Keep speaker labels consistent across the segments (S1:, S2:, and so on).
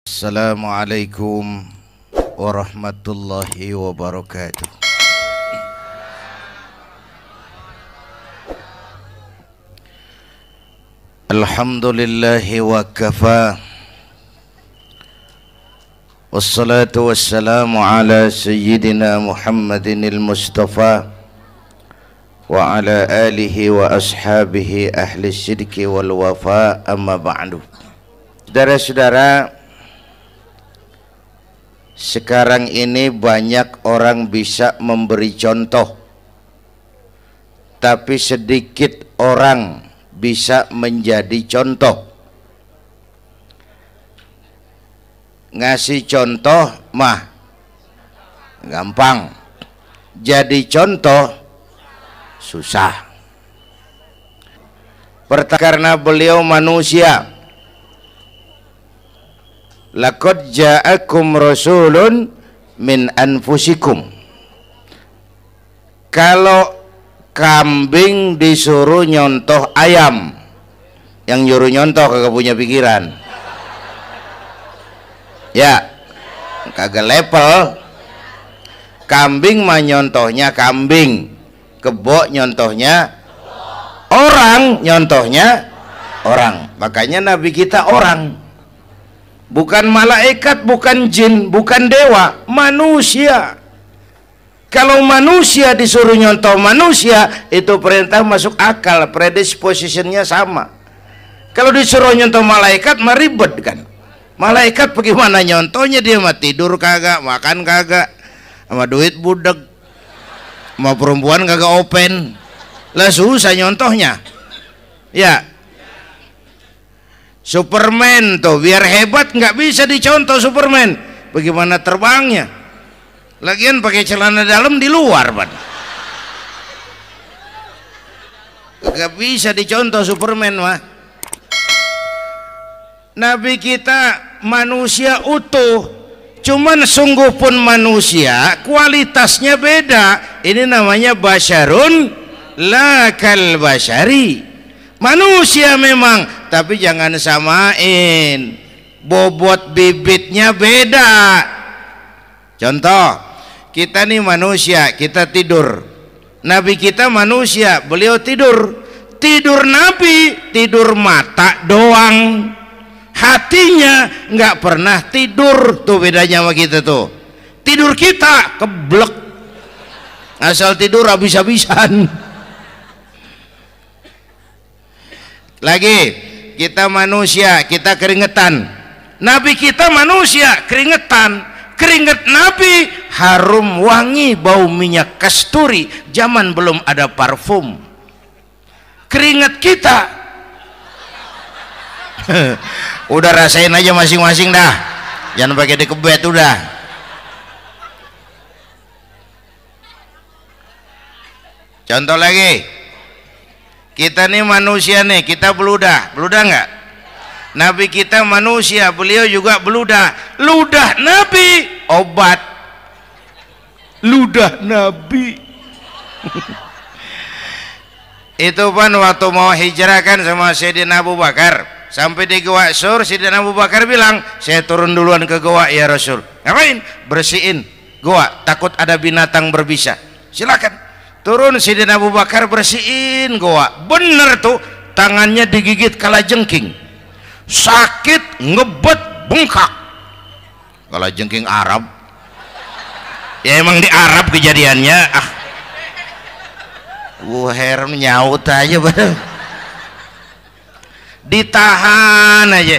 S1: Assalamualaikum warahmatullahi wabarakatuh. Alhamdulillahi wa kafa. Wassalatu wassalamu ala sayyidina Muhammadinil Mustafa wa ala alihi wa ashabihi ahli sidqi wal wafa, amma ba'du. Saudara-saudara, sekarang ini banyak orang bisa memberi contoh, tapi sedikit orang bisa menjadi contoh. Ngasih contoh mah gampang, jadi contoh susah. Karena beliau manusia. Laqad ja'akum rasulun min anfusikum. Kalau kambing disuruh nyontoh ayam, yang nyuruh nyontoh kagak punya pikiran. Ya, kagak level. Kambing mah nyontohnya kambing, kebo nyontohnya orang, nyontohnya orang. Makanya Nabi kita orang, bukan malaikat, bukan jin, bukan dewa, manusia. Kalau manusia disuruh nyontoh manusia, itu perintah masuk akal, predispositionnya sama. Kalau disuruh nyontoh malaikat mah ribet kan. Malaikat bagaimana nyontohnya, dia mah tidur kagak, makan kagak, sama duit budeg, sama perempuan kagak open, lah susah nyontohnya. Ya, Superman tuh biar hebat nggak bisa dicontoh Superman, bagaimana terbangnya? Lagian pakai celana dalam di luar, Pak. Nggak bisa dicontoh Superman mah. Nabi kita manusia utuh, cuman sungguh pun manusia, kualitasnya beda. Ini namanya basyarun la kal basyari. Manusia memang, tapi jangan samain, bobot bibitnya beda. Contoh, kita nih manusia, kita tidur. Nabi kita manusia, beliau tidur. Tidur Nabi, tidur mata doang, hatinya nggak pernah tidur. Tuh bedanya sama kita tuh. Tidur kita keblek, asal tidur habis-habisan. Lagi, kita manusia, kita keringetan. Nabi kita manusia, keringetan. Keringet Nabi harum wangi, bau minyak kasturi, zaman belum ada parfum. Keringet kita udah rasain aja masing-masing dah, jangan pakai dikebet udah. Contoh lagi, kita nih manusia nih, kita beludah nggak? Nabi kita manusia, beliau juga beludah. Ludah Nabi obat, ludah Nabi. Itu pun waktu mau hijrah kan sama Sayyidina Abu Bakar, sampai di Gua Sur, Sayyidina Abu Bakar bilang, saya turun duluan ke gua ya Rasul. Ngapain? Bersihin gua, takut ada binatang berbisa. Silakan turun. Sayyidina Abu Bakar bersihin gua, bener tuh, tangannya digigit kalajengking, sakit, ngebet, bengkak. Kalajengking Arab ya, emang di Arab kejadiannya. Gua heran, nyaut aja badan, ditahan aja,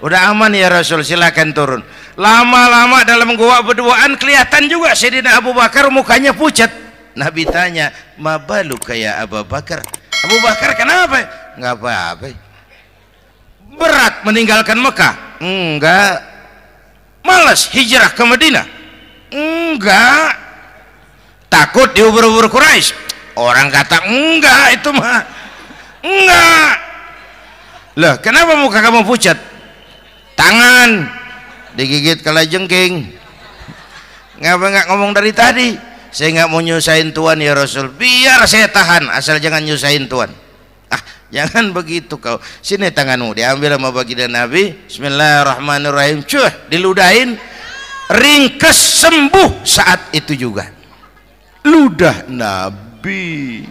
S1: udah aman ya Rasul, silakan turun. Lama-lama dalam gua berduaan kelihatan juga Sayyidina Abu Bakar mukanya pucat. Nabi tanya, mabalu kayak Abu Bakar? Abu Bakar kenapa? Nggak apa-apa. Berat meninggalkan Mekah? Enggak. Malas hijrah ke Madinah? Enggak. Takut diubur-ubur Quraisy? Orang kata enggak, itu mah enggak. Loh, kenapa muka kamu pucat? Tangan digigit kalajengking. Ngapa nggak ngomong dari tadi? Saya nggak mau nyusahin Tuhan ya Rasul. Biar saya tahan, asal jangan nyusahin Tuhan. Ah, jangan begitu kau. Sini tanganmu, diambil sama baginda Nabi. Bismillahirrahmanirrahim. Cuh, diludahin, ringkes, sembuh saat itu juga. Ludah Nabi.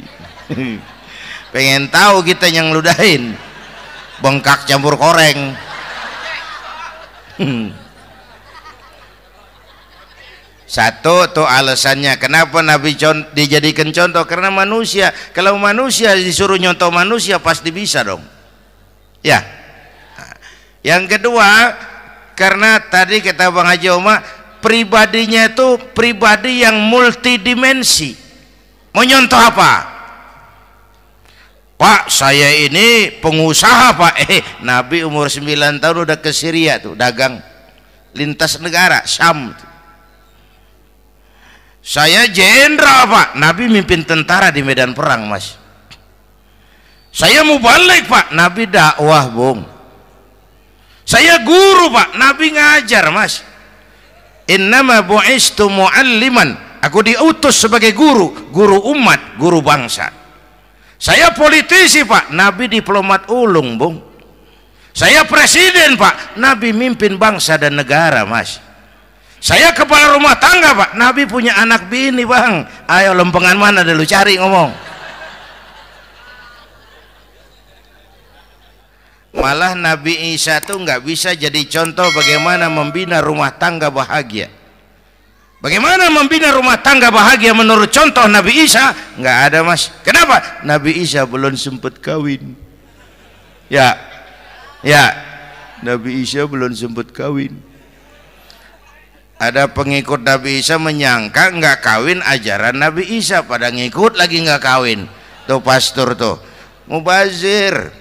S1: Pengen tahu kita yang ludahin, bengkak campur koreng. Satu tuh alasannya kenapa Nabi dijadikan contoh, karena manusia, kalau manusia disuruh nyontoh manusia pasti bisa dong ya. Yang kedua, karena tadi kata Bang Haji Oma, pribadinya itu pribadi yang multidimensi. Mau nyontoh apa? Pak, saya ini pengusaha Pak. Nabi umur 9 tahun udah ke Syria tuh, dagang lintas negara, Syam tuh. Saya jenderal Pak, Nabi mimpin tentara di medan perang Mas. Saya mau balik Pak, Nabi dakwah Bung. Saya guru Pak, Nabi ngajar Mas. Innama bu'istu mu'alliman, aku diutus sebagai guru, guru umat, guru bangsa. Saya politisi Pak, Nabi diplomat ulung Bung. Saya presiden Pak, Nabi mimpin bangsa dan negara Mas. Saya kepala rumah tangga Pak, Nabi punya anak bini Bang. Ayo lempengan mana dulu cari ngomong. Malah Nabi Isa tuh nggak bisa jadi contoh bagaimana membina rumah tangga bahagia. Bagaimana membina rumah tangga bahagia menurut contoh Nabi Isa? Nggak ada Mas. Kenapa? Nabi Isa belum sempat kawin. Ya, Nabi Isa belum sempat kawin. Ada pengikut Nabi Isa menyangka nggak kawin ajaran Nabi Isa, pada ngikut lagi nggak kawin. Tuh pastor tuh mubazir,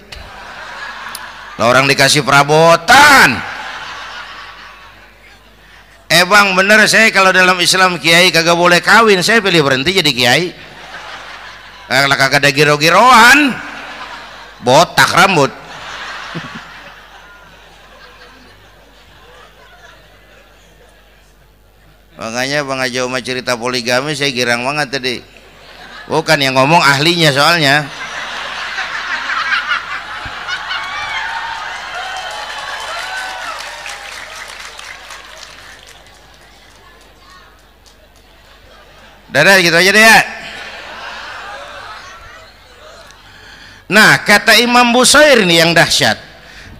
S1: orang dikasih perabotan. Bang bener, saya kalau dalam Islam kiai kagak boleh kawin, saya pilih berhenti jadi kiai. Kalau kagak ada giro-giroan, botak rambut. Makanya Bang Haji Oma cerita poligami saya girang banget tadi. Bukan yang ngomong ahlinya soalnya. Dadah gitu aja deh ya. Nah, kata Imam Busair ini yang dahsyat.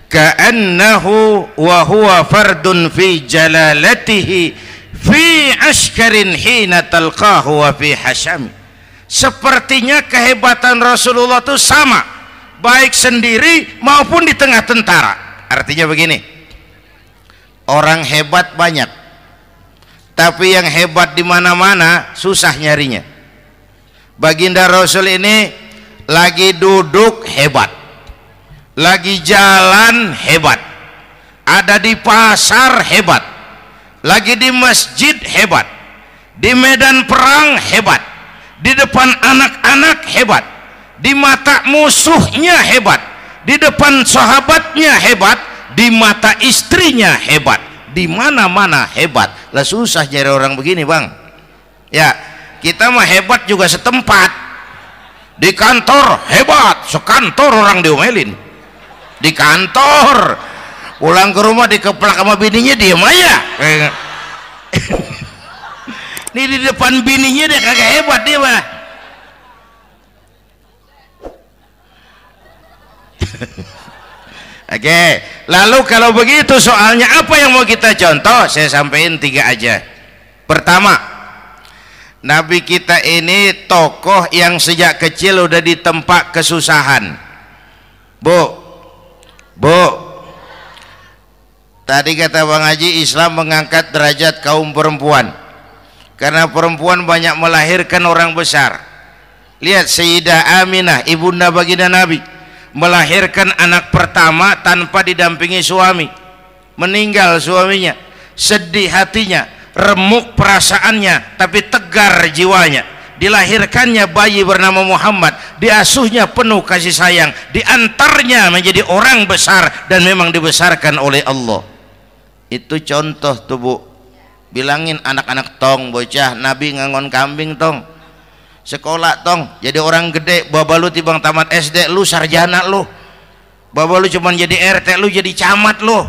S1: Ka'annahu wa huwa fardun fi jalalatihi fi askarin hina talqahu wa fi hashami. Sepertinya kehebatan Rasulullah itu sama, baik sendiri maupun di tengah tentara. Artinya begini, orang hebat banyak, tapi yang hebat di mana-mana susah nyarinya. Baginda Rasul ini lagi duduk hebat, lagi jalan hebat, ada di pasar hebat, lagi di masjid hebat, di medan perang hebat, di depan anak-anak hebat, di mata musuhnya hebat, di depan sahabatnya hebat, di mata istrinya hebat, di mana-mana hebat. Lah susah nyari orang begini Bang ya. Kita mah hebat juga setempat, di kantor hebat, sekantor orang diomelin di kantor, pulang ke rumah dikeplak sama bininya diem aja. Ini di depan bininya dia kagak hebat dia mah. Oke, lalu kalau begitu soalnya apa yang mau kita contoh? Saya sampaikan 3 aja. Pertama, Nabi kita ini tokoh yang sejak kecil udah ditempa kesusahan. Bu, tadi kata Bang Haji, Islam mengangkat derajat kaum perempuan karena perempuan banyak melahirkan orang besar. Lihat Sayyidah Aminah, ibunda baginda Nabi, melahirkan anak pertama tanpa didampingi suami. Meninggal suaminya, sedih hatinya, remuk perasaannya, tapi tegar jiwanya. Dilahirkannya bayi bernama Muhammad, diasuhnya penuh kasih sayang, diantarnya menjadi orang besar dan memang dibesarkan oleh Allah. Itu contoh tuh Bu. Bilangin anak-anak tong bocah, Nabi ngangon kambing tong. sekolah tong jadi orang gede, baba lu tibang tamat SD lu sarjana lu, baba lu cuman jadi RT lu jadi camat lu,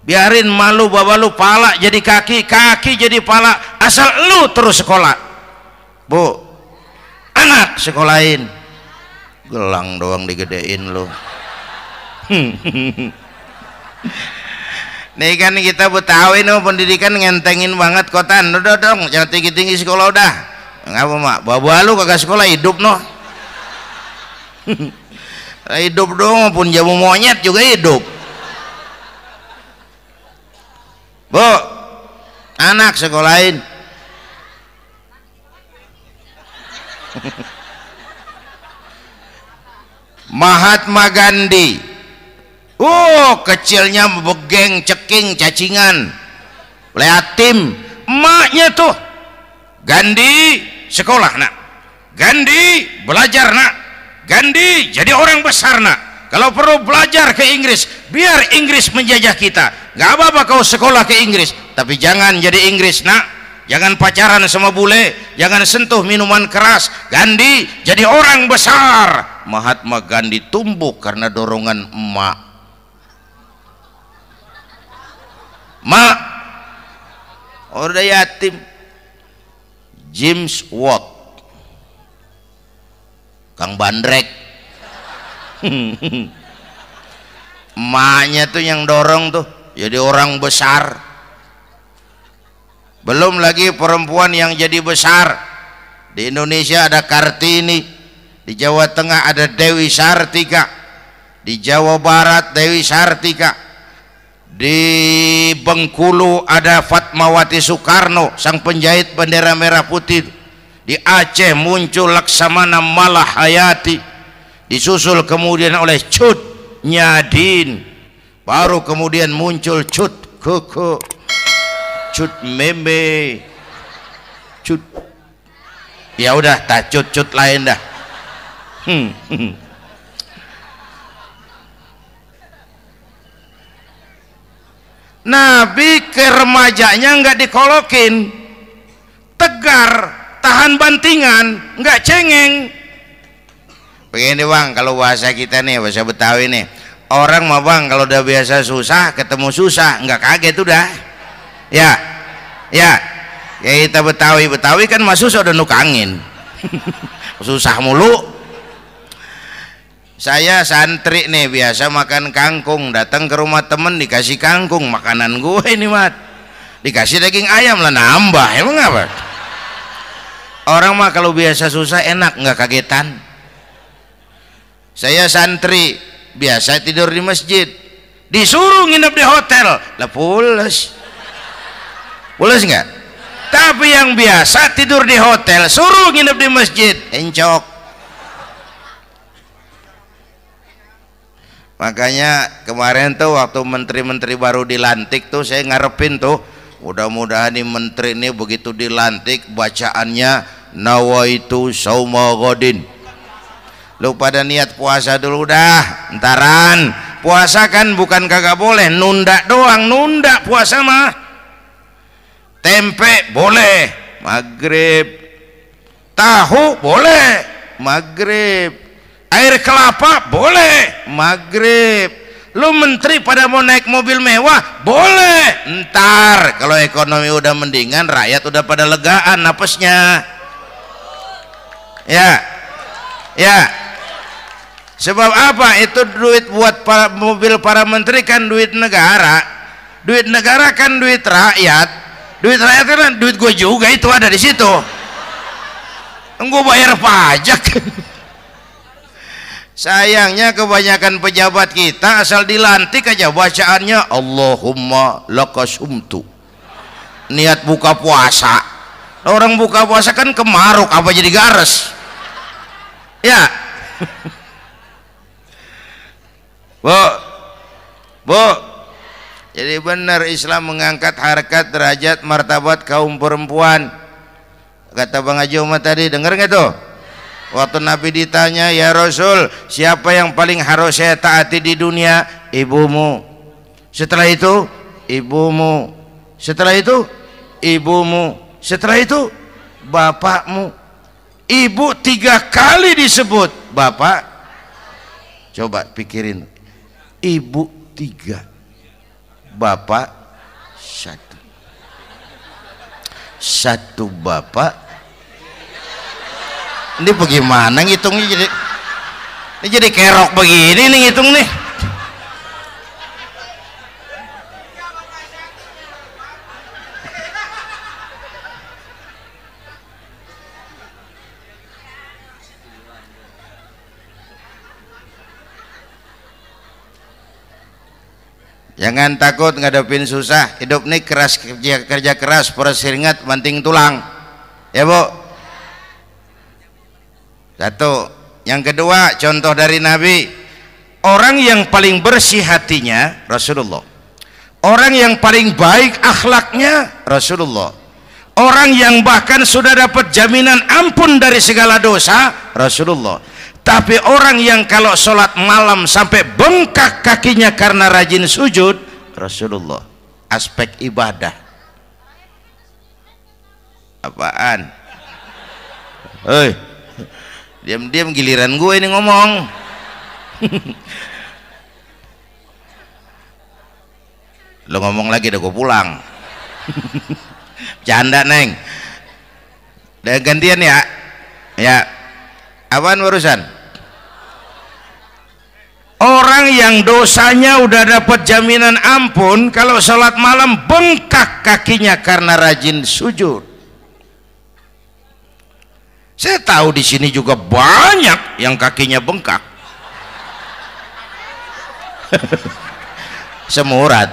S1: biarin malu baba lu pala jadi kaki, kaki jadi pala, asal lu terus sekolah. Bu, anak sekolahin, gelang doang digedein lu. Nih kan kita Betawi no pendidikan ngentengin banget kotaan, udah dong jangan tinggi-tinggi sekolah udah. Ngapa mak? Bawa lu kagak sekolah hidup no. Hidup dong pun jamu monyet juga hidup. Bu, anak sekolahin. Mahatma Gandhi, kecilnya begeng, ceking, cacingan, leatim, emaknya tuh Gandhi sekolah nak, Gandhi belajar nak, Gandhi jadi orang besar nak, kalau perlu belajar ke Inggris biar Inggris menjajah kita, gak apa-apa kau sekolah ke Inggris tapi jangan jadi Inggris nak, jangan pacaran sama bule, jangan sentuh minuman keras. Gandhi jadi orang besar. Mahatma Gandhi tumbuh karena dorongan emak. Mak udah yatim. James Watt, Kang Bandrek. Emaknya tuh yang dorong tuh jadi orang besar. Belum lagi perempuan yang jadi besar. Di Indonesia ada Kartini, di Jawa Tengah ada Dewi Sartika, di Jawa Barat Dewi Sartika, di Bengkulu ada Fatmawati Soekarno sang penjahit bendera merah putih, di Aceh muncul Laksamana Malahayati, disusul kemudian oleh Cut Nyadin, baru kemudian muncul Cut Koko, Cut Meme, Cut, ya udah tak cut lain dah. Nabi ke remajanya nggak dikolokin, tegar, tahan bantingan, nggak cengeng. Begini bang, kalau bahasa kita nih, bahasa Betawi nih, orang mah bang kalau udah biasa susah ketemu susah nggak kaget udah. Ya kita Betawi kan masuk udah nukangin. Susah mulu. Saya santri nih biasa makan kangkung, datang ke rumah temen dikasih kangkung, makanan gue ini mat, dikasih daging ayam lah nambah, emang apa? Orang mah kalau biasa susah enak nggak kagetan. Saya santri biasa tidur di masjid, disuruh nginep di hotel lah pules nggak? Tapi yang biasa tidur di hotel suruh nginep di masjid encok. Makanya kemarin tuh waktu menteri-menteri baru dilantik tuh saya ngarepin tuh mudah-mudahan nih menteri ini begitu dilantik bacaannya nawaitu sauma ghadin. Lu pada niat puasa dulu dah, entaran. Puasa kan bukan kagak boleh, nunda doang, nunda puasa mah. Tempe boleh maghrib, tahu boleh maghrib, air kelapa boleh maghrib. Lu menteri pada mau naik mobil mewah boleh ntar kalau ekonomi udah mendingan, rakyat udah pada legaan napasnya. Ya sebab apa? Itu duit buat mobil para menteri kan duit negara, duit negara kan duit rakyat, duit rakyat kan duit gue juga, itu ada di situ. Gue bayar pajak. Sayangnya kebanyakan pejabat kita asal dilantik aja bacaannya Allahumma lakasumtu, niat buka puasa. Orang buka puasa kan kemaruk apa jadi gares ya. Bu, jadi benar Islam mengangkat harkat, derajat, martabat kaum perempuan. Kata Bang Haji Umar tadi, dengar nggak tuh? Waktu Nabi ditanya, ya Rasul, siapa yang paling harus saya taati di dunia? Ibumu. Setelah itu ibumu. Setelah itu ibumu. Setelah itu bapakmu. ibu 3 kali disebut, bapak coba pikirin, ibu 3, bapak 1 bapak. Ini bagaimana ngitungnya, jadi kerok begini nih ngitung nih. Jangan takut ngadepin susah, hidup nih keras, kerja keras, peres keringat, banting tulang, ya bu. Satu. Yang kedua, contoh dari Nabi, orang yang paling bersih hatinya Rasulullah, orang yang paling baik akhlaknya Rasulullah, orang yang bahkan sudah dapat jaminan ampun dari segala dosa Rasulullah. Tapi orang yang kalau sholat malam sampai bengkak kakinya karena rajin sujud Rasulullah. Aspek ibadah apaan? Hei, diam-diam giliran gue ini ngomong. Lo ngomong lagi udah gue pulang. Canda neng. Udah gantian ya. Ya, apaan urusan? Orang yang dosanya udah dapat jaminan ampun, kalau sholat malam bengkak kakinya karena rajin sujud. Saya tahu di sini juga banyak yang kakinya bengkak. Semurat.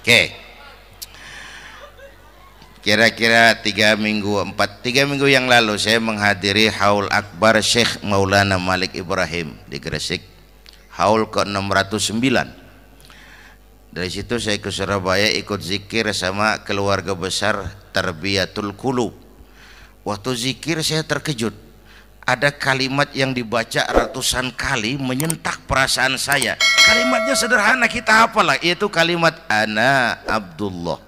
S1: Oke. Kira-kira 3 minggu yang lalu saya menghadiri haul akbar Syekh Maulana Malik Ibrahim di Gresik, haul ke-609. Dari situ saya ke Surabaya ikut zikir sama keluarga besar Tarbiyatul Qulub. Waktu zikir saya terkejut, ada kalimat yang dibaca ratusan kali menyentak perasaan saya. Kalimatnya sederhana, kita hafal, yaitu kalimat ana Abdullah.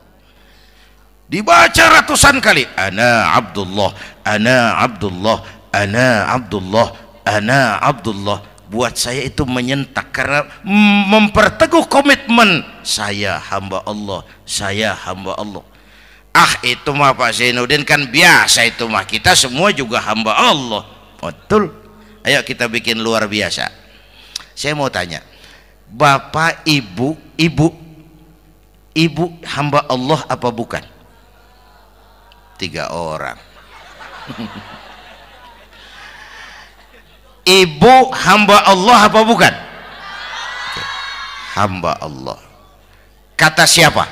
S1: Dibaca ratusan kali, ana Abdullah, ana Abdullah, ana Abdullah, ana Abdullah. Buat saya itu menyentak karena memperteguh komitmen saya hamba Allah, saya hamba Allah. Ah, itu mah Pak Zainuddin kan biasa, itu mah kita semua juga hamba Allah. Betul. Ayo kita bikin luar biasa. Saya mau tanya, bapak ibu hamba Allah apa bukan? 3 orang. Ibu hamba Allah apa bukan? Hamba Allah. Kata siapa?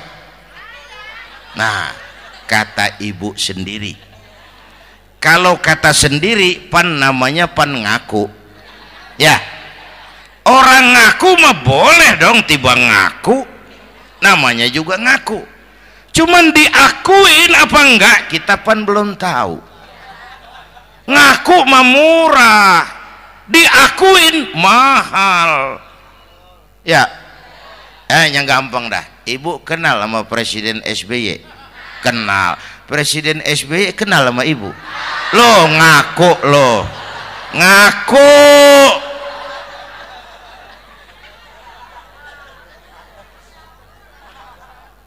S1: Nah, kata ibu sendiri. Kalau kata sendiri pan namanya pan ngaku. Ya, orang ngaku mah boleh dong, tiba ngaku namanya juga ngaku. Cuman diakuin apa enggak kita pan belum tahu. Ngaku mah murah, diakuin mahal. Ya, yang gampang dah. Ibu kenal sama Presiden SBY? Kenal. Presiden SBY kenal sama ibu? Lo ngaku, lo ngaku.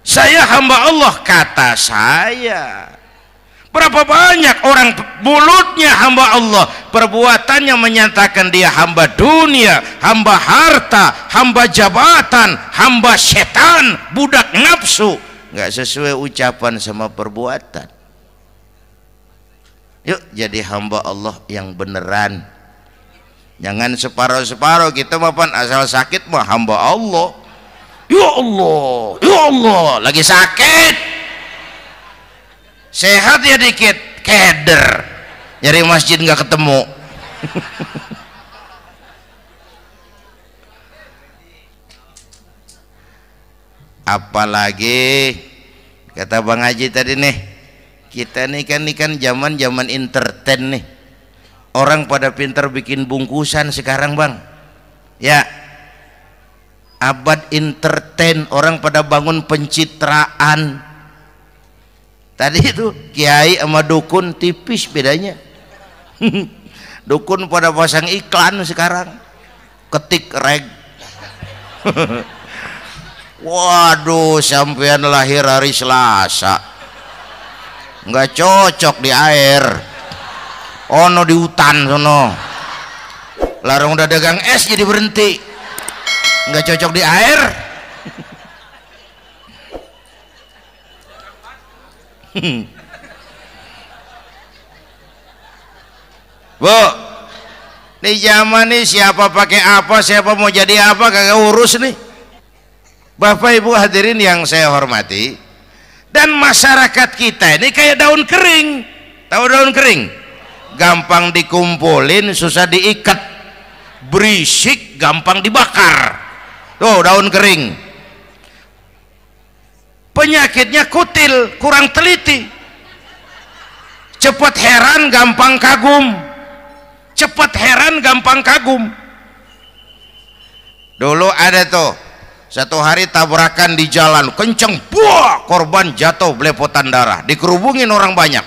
S1: Saya hamba Allah, kata saya. Berapa banyak orang mulutnya hamba Allah, perbuatannya menyatakan dia hamba dunia, hamba harta, hamba jabatan, hamba setan, budak nafsu. Nggak sesuai ucapan sama perbuatan. Yuk jadi hamba Allah yang beneran. Jangan separuh-separuh. Kita mapan asal sakit mah hamba Allah. Ya Allah, ya Allah, lagi sakit, sehat ya dikit, keder, nyari masjid nggak ketemu. Apalagi kata Bang Haji tadi nih, kita nih kan zaman entertain nih, orang pada pintar bikin bungkusan sekarang Bang, ya. Abad entertain, orang pada bangun pencitraan. Tadi itu kiai sama dukun tipis bedanya. Dukun pada pasang iklan sekarang, ketik reg. Waduh, sampean lahir hari Selasa, nggak cocok di air, ono di hutan sono. Larang udah dagang es jadi berhenti, nggak cocok di air. Bu, di zaman nih siapa pakai apa, siapa mau jadi apa kagak urus nih. Bapak Ibu hadirin yang saya hormati, dan masyarakat kita ini kayak daun kering. Tahu daun kering? Gampang dikumpulin, susah diikat, berisik, gampang dibakar. Tuh daun kering. Penyakitnya kutil, kurang teliti, cepat heran, gampang kagum. Cepat heran, gampang kagum. Dulu ada tuh satu hari tabrakan di jalan kenceng, buah, korban jatuh belepotan darah, dikerubungin orang banyak.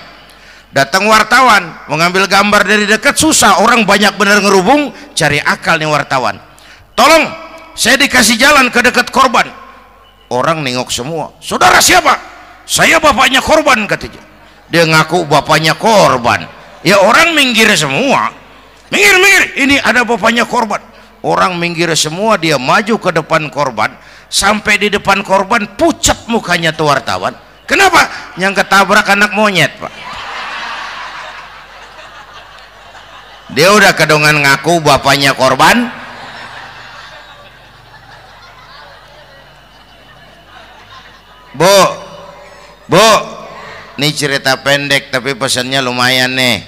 S1: Datang wartawan mengambil gambar dari dekat, susah, orang banyak bener ngerubung. Cari akal nih wartawan, tolong saya dikasih jalan ke dekat korban. Orang nengok semua, saudara siapa? Saya bapaknya korban, katanya. Dia ngaku bapaknya korban. Ya orang minggir semua, minggir, ini ada bapaknya korban. Orang minggir semua, dia maju ke depan korban. Sampai di depan korban, pucat mukanya tuh wartawan. Kenapa? Yang ketabrak anak monyet, Pak. Dia udah kedongan ngaku bapaknya korban. Bu, ini cerita pendek tapi pesannya lumayan nih.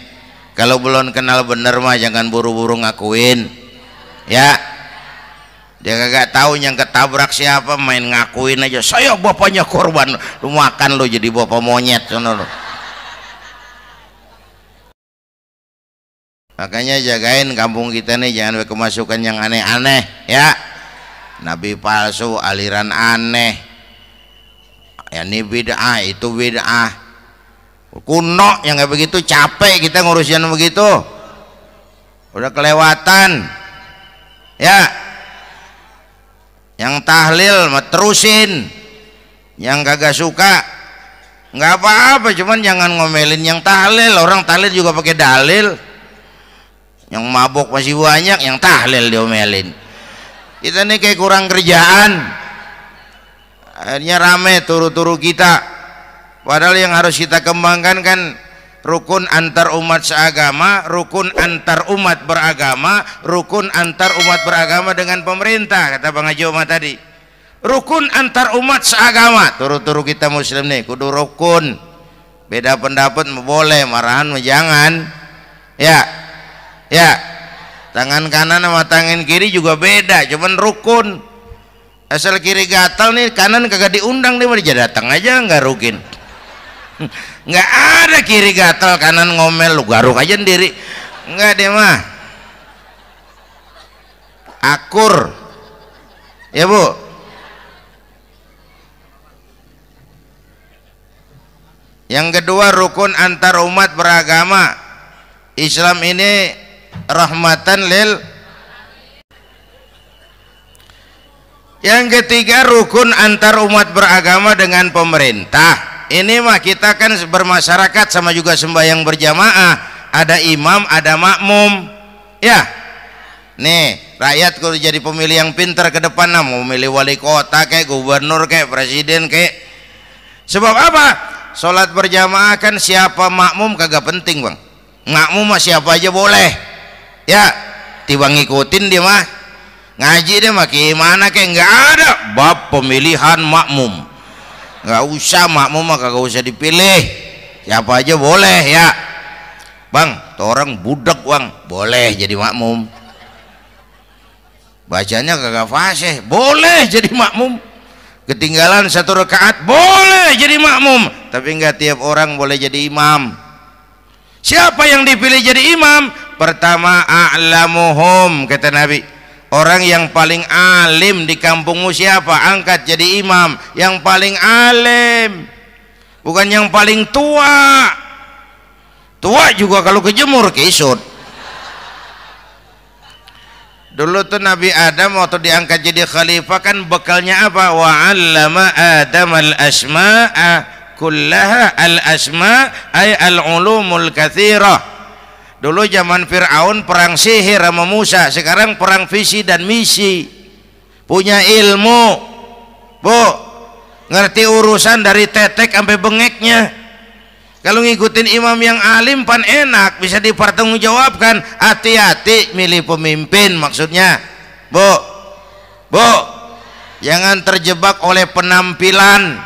S1: Kalau belum kenal bener mah jangan buru-buru ngakuin, ya. Dia kagak tahu yang ketabrak siapa, main ngakuin aja, saya bapaknya korban. Lu makan lu jadi bapak monyet sono lu. Makanya jagain kampung kita nih, jangan kemasukan yang aneh-aneh, ya. Nabi palsu, aliran aneh, ya ini bid'ah, itu bid'ah kuno yang kayak begitu. Capek kita ngurusin begitu, udah kelewatan, ya. Yang tahlil mah terusin, yang kagak suka nggak apa-apa, cuman jangan ngomelin yang tahlil. Orang tahlil juga pakai dalil. Yang mabok masih banyak, yang tahlil diomelin. Kita nih kayak kurang kerjaan, akhirnya rame turu-turu kita. Padahal yang harus kita kembangkan kan rukun antar umat seagama, rukun antar umat beragama, rukun antar umat beragama dengan pemerintah, kata Bang Haji Omar tadi. Rukun antar umat seagama, turu-turu kita muslim nih kudu rukun. Beda pendapat boleh, marahan jangan, ya, ya. Tangan kanan sama tangan kiri juga beda, cuman rukun. Asal kiri gatal nih, kanan kagak diundang, dia mah datang aja nggak rukin. Nggak ada kiri gatal kanan ngomel, lu garuk aja sendiri, nggak deh mah. Akur, ya Bu. Yang kedua rukun antar umat beragama. Islam ini rahmatan lil. Yang ketiga rukun antar umat beragama dengan pemerintah. Ini mah kita kan bermasyarakat sama juga sembahyang berjamaah, ada imam ada makmum, ya. Nih rakyat kalau jadi pemilih yang pintar ke depan, nah, mau milih wali kota kayak gubernur kayak presiden kayak. Sebab apa? Sholat berjamaah kan siapa makmum kagak penting, Bang. Makmum mah siapa aja boleh, ya. Tiba ngikutin dia mah, ngaji dia mah gimana kayak nggak ada bab pemilihan makmum. Nggak usah, makmum mah kagak usah dipilih, siapa aja boleh, ya. Bang, tuh orang budak, Bang, boleh jadi makmum. Bacanya kagak fasih, boleh jadi makmum. Ketinggalan satu rakaat, boleh jadi makmum. Tapi nggak tiap orang boleh jadi imam. Siapa yang dipilih jadi imam? Pertama, a'lamuhum, kata Nabi. Orang yang paling alim di kampungmu siapa? Angkat jadi imam yang paling alim. bukan yang paling tua. Tua juga kalau kejemur kisut. Dulu tuh Nabi Adam waktu diangkat jadi khalifah kan bekalnya apa? Wa 'allama Adam al-asma'a kullaha. Al-asma' ay al-ulumul katsirah. Dulu zaman Fir'aun perang sihir sama Musa, sekarang perang visi dan misi. Punya ilmu, Bu, ngerti urusan dari tetek sampai bengeknya. Kalau ngikutin imam yang alim pan enak, bisa dipertanggungjawabkan. Hati-hati milih pemimpin maksudnya, Bu. Jangan terjebak oleh penampilan.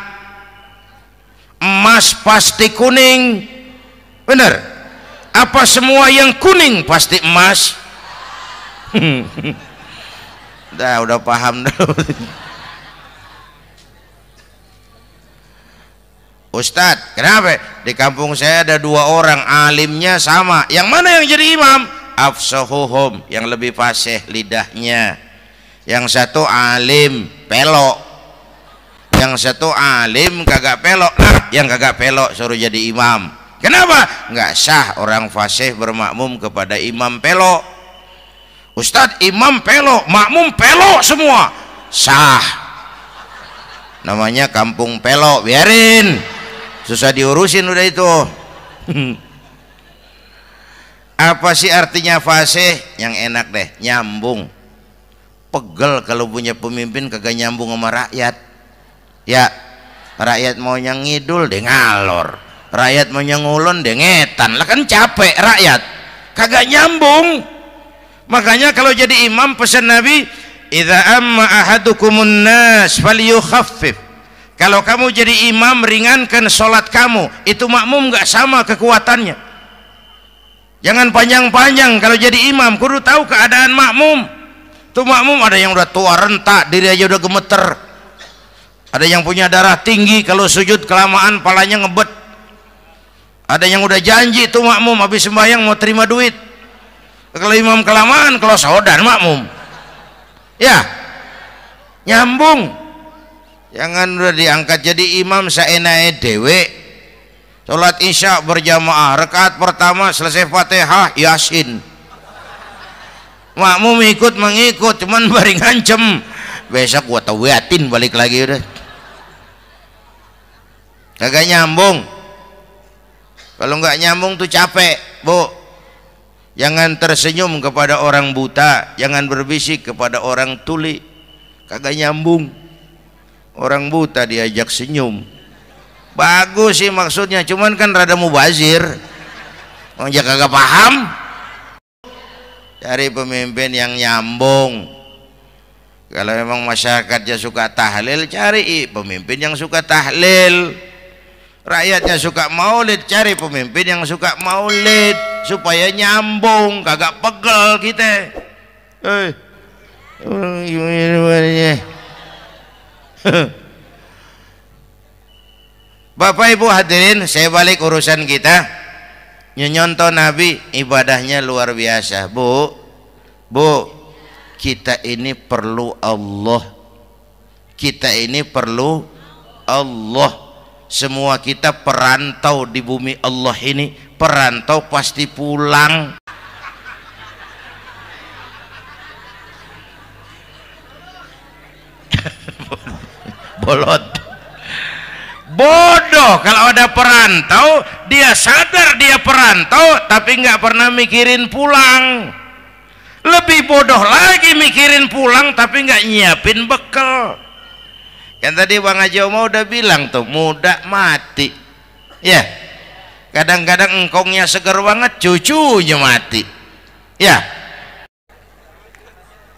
S1: Emas pasti kuning. Bener? Apa semua yang kuning pasti emas? Udah paham dulu. Ustadz, kenapa? Di kampung saya ada 2 orang alimnya sama. Yang mana yang jadi imam? Afsahuhum, yang lebih fasih lidahnya. Yang satu alim pelok, yang satu alim kagak pelok. Nah, yang kagak pelok suruh jadi imam. Kenapa? Nggak sah orang fasih bermakmum kepada imam pelok. Ustadz, imam pelok, makmum pelok semua. Sah. Namanya kampung pelok, biarin. Susah diurusin udah itu. Apa sih artinya fasih? Yang enak deh, nyambung. Pegel kalau punya pemimpin kagak nyambung sama rakyat. Ya, rakyat mau yang ngidul deh ngalor, rakyat mau yang ngulon deh ngetan. Lah kan capek rakyat, kagak nyambung. Makanya kalau jadi imam pesan Nabi, idza amma ahadukumun nas falyukhaffif. Kalau kamu jadi imam, ringankan sholat kamu. Itu makmum nggak sama kekuatannya. Jangan panjang-panjang kalau jadi imam, kudu tahu keadaan makmum. Tuh makmum ada yang udah tua rentak, diri aja udah gemeter. Ada yang punya darah tinggi, kalau sujud kelamaan palanya ngebet. Ada yang udah janji tuh makmum habis sembahyang mau terima duit. Kalau imam kelamaan, kalau saudan makmum. Ya, nyambung. Jangan udah diangkat jadi imam saenake dewe. Salat isya berjamaah, rakaat pertama selesai Fatihah Yasin. Makmum ikut mengikut, cuman bari ngancem. Besok gua tawiatin balik lagi udah. Kagak nyambung. Kalau nggak nyambung tuh capek, Bu. Jangan tersenyum kepada orang buta, jangan berbisik kepada orang tuli. Kagak nyambung. Orang buta diajak senyum, bagus sih maksudnya, cuman kan rada mubazir. Orang kagak paham. Cari pemimpin yang nyambung. Kalau memang masyarakatnya suka tahlil, cari pemimpin yang suka tahlil. Rakyatnya suka maulid, cari pemimpin yang suka maulid, supaya nyambung, kagak pegel kita. Bapak Ibu hadirin, saya balik urusan kita. Nyontoh Nabi ibadahnya luar biasa. Bu, kita ini perlu Allah. Kita ini perlu Allah. Semua kita perantau di bumi Allah ini. Perantau pasti pulang. Bolot, bodoh kalau ada perantau, dia sadar dia perantau tapi nggak pernah mikirin pulang. Lebih bodoh lagi mikirin pulang tapi nggak nyiapin bekal. Yang tadi Bang Haji Omah udah bilang tuh, muda mati. Ya, kadang-kadang engkongnya seger banget, cucunya mati. Ya,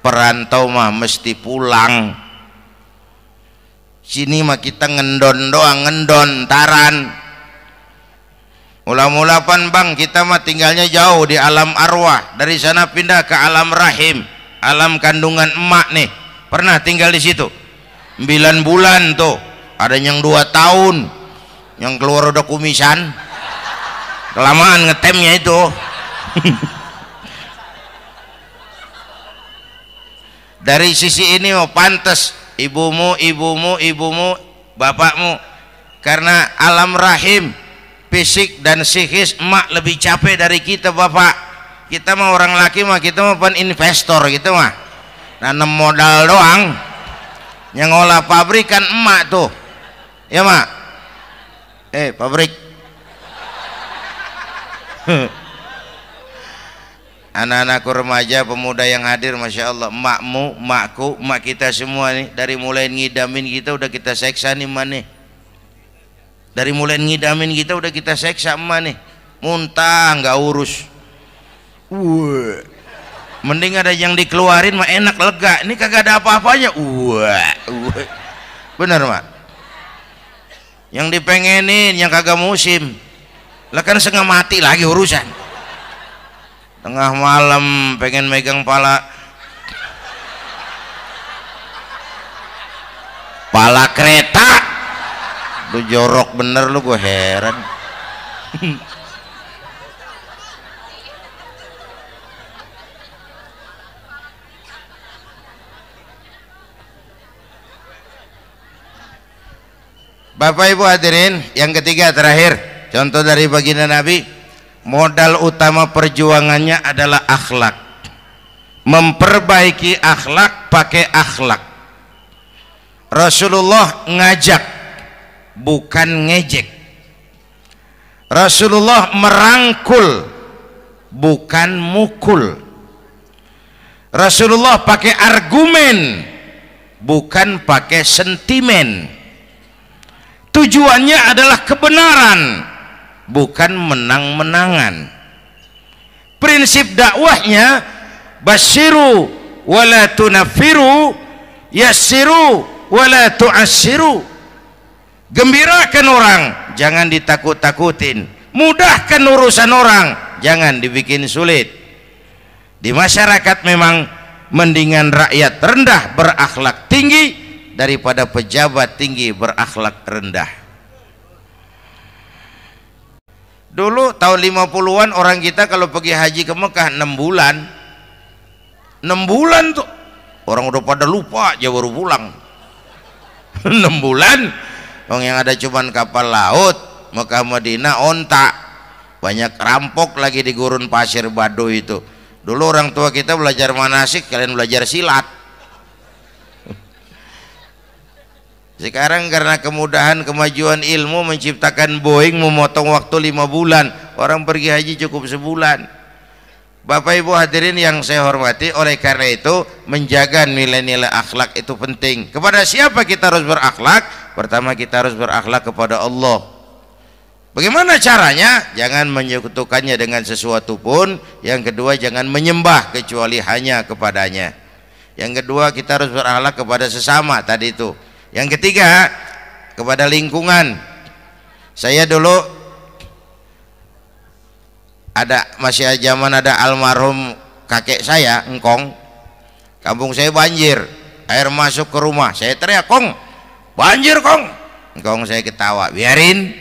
S1: perantau mah mesti pulang. Sini mah kita ngendon doang, ngendon taran. Mula-mula pan Bang, kita mah tinggalnya jauh di alam arwah. Dari sana pindah ke alam rahim, alam kandungan emak nih. Pernah tinggal di situ 9 bulan tuh. Ada yang 2 tahun, yang keluar udah kumisan. Kelamaan ngetemnya itu. Dari sisi ini mau pantas, ibumu, bapakmu karena alam rahim fisik dan psikis emak lebih capek dari kita bapak. Kita mah orang laki mah kita mah pen investor gitu mah, nanam modal doang. Yang ngolah pabrik kan emak tuh ya mak, pabrik. Anak-anakku remaja pemuda yang hadir, masya Allah, emakmu, emakku, emak kita semua nih, dari mulai ngidamin kita udah kita seksa nih emak nih, dari mulai ngidamin kita udah kita seksa emak nih, muntah nggak urus. Mending ada yang dikeluarin mah enak, lega. Ini kagak ada apa-apanya. Bener mak, yang dipengenin yang kagak musim lah kan setengah mati lagi urusan. Tengah malam pengen megang pala kereta, lu jorok bener lu, gue heran. Bapak Ibu hadirin, yang ketiga terakhir, contoh dari baginda Nabi. Modal utama perjuangannya adalah akhlak, memperbaiki akhlak, pakai akhlak. Rasulullah ngajak bukan ngejek, Rasulullah merangkul bukan mukul, Rasulullah pakai argumen bukan pakai sentimen. Tujuannya adalah kebenaran, bukan menang-menangan. Prinsip dakwahnya basyiru wala tunaffiru, yassiru wala tu'assiru. Gembirakan orang, jangan ditakut-takutin. Mudahkan urusan orang, jangan dibikin sulit. Di masyarakat memang mendingan rakyat rendah berakhlak tinggi daripada pejabat tinggi berakhlak rendah. Dulu tahun 50-an orang kita kalau pergi haji ke Mekah 6 bulan. 6 bulan tuh orang udah pada lupa aja baru pulang. 6 bulan orang yang ada cuman kapal laut Mekah Madinah onta, banyak rampok lagi di gurun pasir Baduy itu. Dulu orang tua kita belajar manasik, kalian belajar silat. Sekarang karena kemudahan kemajuan ilmu menciptakan Boeing memotong waktu 5 bulan, orang pergi haji cukup sebulan. Bapak Ibu hadirin yang saya hormati, oleh karena itu menjaga nilai-nilai akhlak itu penting. Kepada siapa kita harus berakhlak? Pertama kita harus berakhlak kepada Allah. Bagaimana caranya? Jangan menyekutukannya dengan sesuatu pun. Yang kedua jangan menyembah kecuali hanya kepadanya. Yang kedua kita harus berakhlak kepada sesama tadi itu. Yang ketiga kepada lingkungan. Saya dulu masih zaman ada almarhum kakek saya, engkong. Kampung saya banjir, air masuk ke rumah. Saya teriak, "Kong, banjir Kong." Engkong saya ketawa, "Biarin,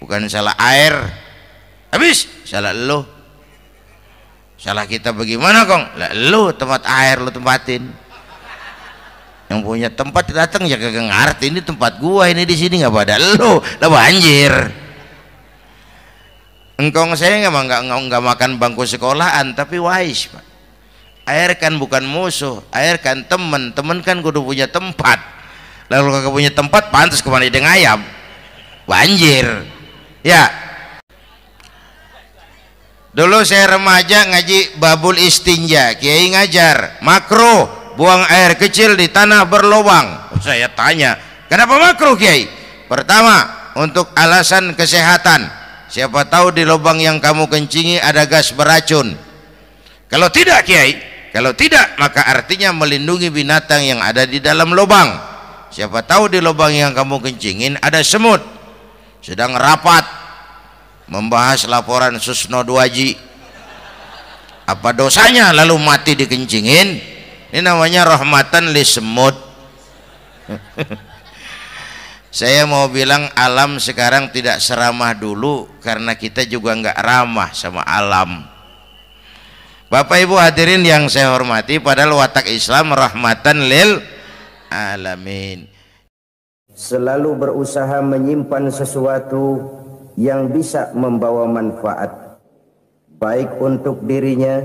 S1: bukan salah air." Habis salah lo. Salah kita bagaimana Kong? Lah lo tempat air lo tempatin. Yang punya tempat datang ya kagak ngerti, ini tempat gua, ini di sini nggak pada lo, lah banjir. Engkong saya nggak makan bangku sekolahan, tapi wise Pak. Air kan bukan musuh, air kan temen kan kudu punya tempat. Lalu kagak punya tempat, pantas kemana dengan ayam, banjir. Ya, dulu saya remaja ngaji babul istinja, kiai ngajar makruh buang air kecil di tanah berlubang. Saya tanya, kenapa makruh Kiai? Pertama, untuk alasan kesehatan. Siapa tahu di lubang yang kamu kencingi ada gas beracun. Kalau tidak Kiai, kalau tidak maka artinya melindungi binatang yang ada di dalam lubang. Siapa tahu di lubang yang kamu kencingin ada semut. Sedang rapat membahas laporan Susno Duaji. Apa dosanya lalu mati dikencingin? Ini namanya rahmatan li semut. Saya mau bilang alam sekarang tidak seramah dulu karena kita juga nggak ramah sama alam. Bapak Ibu hadirin yang saya hormati, padahal watak Islam rahmatan lil alamin.
S2: selalu berusaha menyimpan sesuatu yang bisa membawa manfaat, baik untuk dirinya,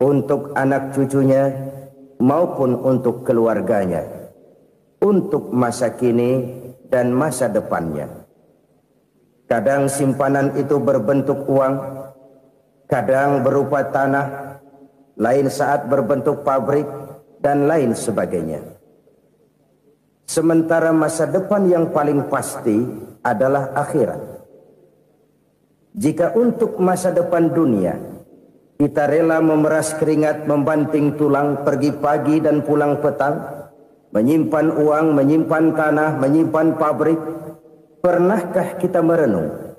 S2: untuk anak cucunya, maupun untuk keluarganya, untuk masa kini dan masa depannya. Kadang simpanan itu berbentuk uang, kadang berupa tanah, lain saat berbentuk pabrik, dan lain sebagainya. Sementara masa depan yang paling pasti adalah akhirat. Jika untuk masa depan dunia kita rela memeras keringat, membanting tulang, pergi pagi dan pulang petang, menyimpan uang, menyimpan tanah, menyimpan pabrik, pernahkah kita merenung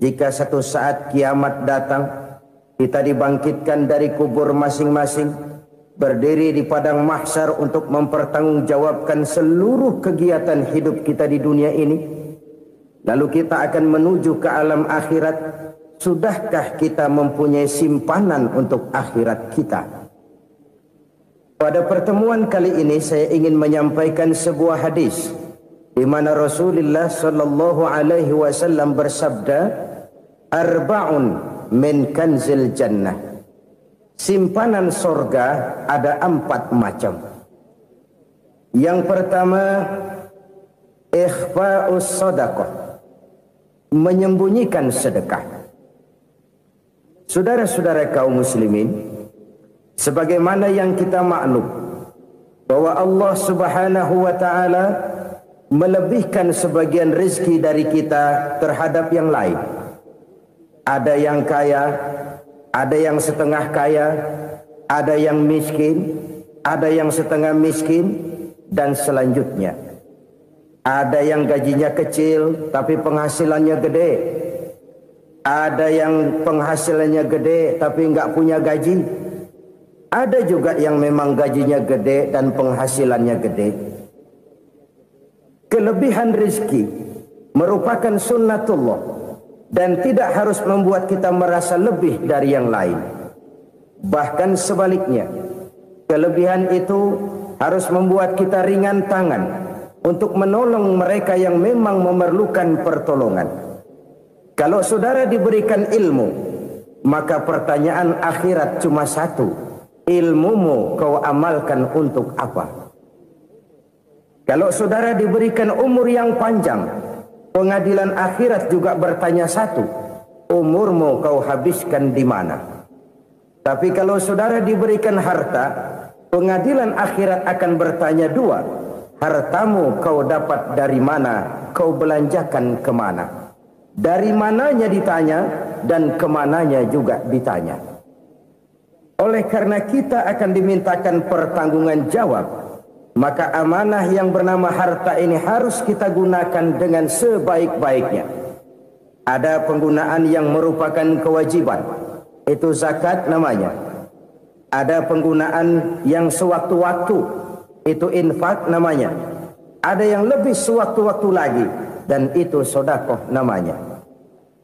S2: jika satu saat kiamat datang, kita dibangkitkan dari kubur masing-masing, berdiri di padang mahsyar untuk mempertanggungjawabkan seluruh kegiatan hidup kita di dunia ini, lalu kita akan menuju ke alam akhirat. Sudahkah kita mempunyai simpanan untuk akhirat kita? Pada pertemuan kali ini saya ingin menyampaikan sebuah hadis di mana Rasulullah sallallahu alaihi wasallam bersabda, "Arba'un min kanzil jannah." Simpanan sorga ada 4 macam. Yang pertama, ikhfa'us sadaqah, menyembunyikan sedekah. Saudara-saudara kaum muslimin, sebagaimana yang kita maklum bahwa Allah Subhanahu wa taala melebihkan sebagian rezeki dari kita terhadap yang lain. Ada yang kaya, ada yang setengah kaya, ada yang miskin, ada yang setengah miskin, dan selanjutnya. Ada yang gajinya kecil tapi penghasilannya gede. Ada yang penghasilannya gede tapi nggak punya gaji. Ada juga yang memang gajinya gede dan penghasilannya gede. Kelebihan rezeki merupakan sunnatullah dan tidak harus membuat kita merasa lebih dari yang lain. Bahkan sebaliknya, kelebihan itu harus membuat kita ringan tangan untuk menolong mereka yang memang memerlukan pertolongan. Kalau saudara diberikan ilmu, maka pertanyaan akhirat cuma satu: ilmumu kau amalkan untuk apa? Kalau saudara diberikan umur yang panjang, pengadilan akhirat juga bertanya satu: umurmu kau habiskan di mana? Tapi kalau saudara diberikan harta, pengadilan akhirat akan bertanya dua: hartamu kau dapat dari mana? Kau belanjakan kemana? Dari mananya ditanya, dan kemananya juga ditanya. Oleh karena kita akan dimintakan pertanggungan jawab, maka amanah yang bernama harta ini harus kita gunakan dengan sebaik-baiknya. Ada penggunaan yang merupakan kewajiban, itu zakat namanya. Ada penggunaan yang sewaktu-waktu, itu infak namanya. Ada yang lebih sewaktu-waktu lagi, dan itu sedekah namanya.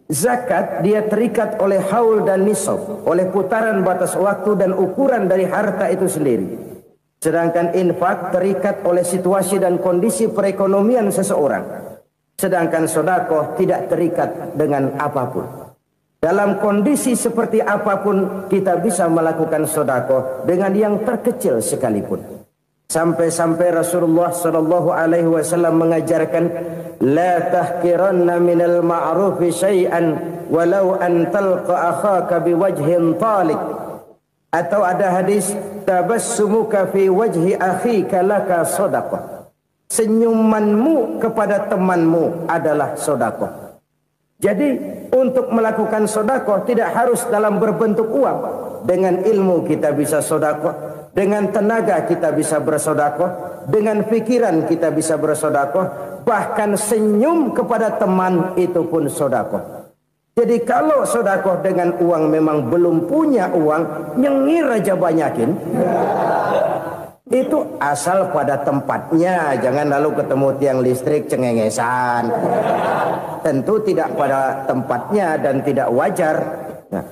S2: Zakat dia terikat oleh haul dan nisab, oleh putaran batas waktu dan ukuran dari harta itu sendiri. Sedangkan infak terikat oleh situasi dan kondisi perekonomian seseorang. Sedangkan sedekah tidak terikat dengan apapun. Dalam kondisi seperti apapun kita bisa melakukan sedekah dengan yang terkecil sekalipun. Sampai-sampai Rasulullah sallallahu alaihi wasallam mengajarkan, la tahqiranna minal ma'rufi syai'an walau an talqa akhaka biwajhin talik. Atau ada hadis, tabassumuka fi wajhi akhika laka sedekah. Senyumanmu kepada temanmu adalah sedekah. Jadi untuk melakukan sedekah tidak harus dalam berbentuk uang. Dengan ilmu kita bisa sedekah, dengan tenaga kita bisa bersedekah, dengan pikiran kita bisa bersedekah, bahkan senyum kepada teman itu pun sedekah. Jadi kalau sedekah dengan uang memang belum punya uang, nyengir aja banyakin. Itu asal pada tempatnya, jangan lalu ketemu tiang listrik cengengesan. Tentu tidak pada tempatnya dan tidak wajar. Nah,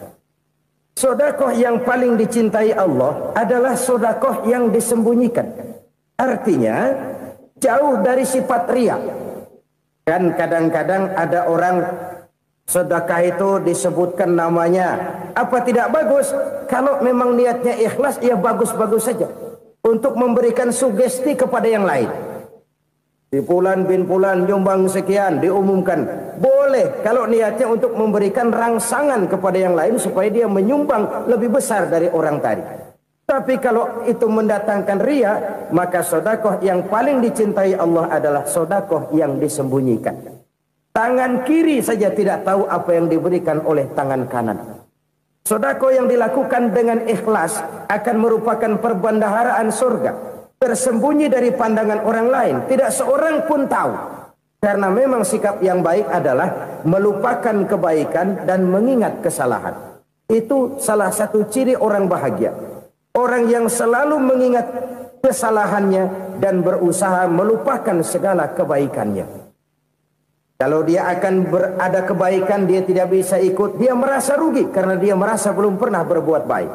S2: sedekah yang paling dicintai Allah adalah sedekah yang disembunyikan. Artinya, jauh dari sifat riya. Kan kadang-kadang ada orang sedekah itu disebutkan namanya, apa tidak bagus? Kalau memang niatnya ikhlas, ya bagus-bagus saja untuk memberikan sugesti kepada yang lain. Di Fulan bin Fulan nyumbang sekian, diumumkan. Boleh kalau niatnya untuk memberikan rangsangan kepada yang lain supaya dia menyumbang lebih besar dari orang tadi. Tapi kalau itu mendatangkan riya, maka sedekah yang paling dicintai Allah adalah sedekah yang disembunyikan. Tangan kiri saja tidak tahu apa yang diberikan oleh tangan kanan. Sedekah yang dilakukan dengan ikhlas akan merupakan perbendaharaan surga, tersembunyi dari pandangan orang lain, tidak seorang pun tahu. Karena memang sikap yang baik adalah melupakan kebaikan dan mengingat kesalahan. Itu salah satu ciri orang bahagia. Orang yang selalu mengingat kesalahannya dan berusaha melupakan segala kebaikannya. Kalau dia akan berada kebaikan, dia tidak bisa ikut, dia merasa rugi karena dia merasa belum pernah berbuat baik.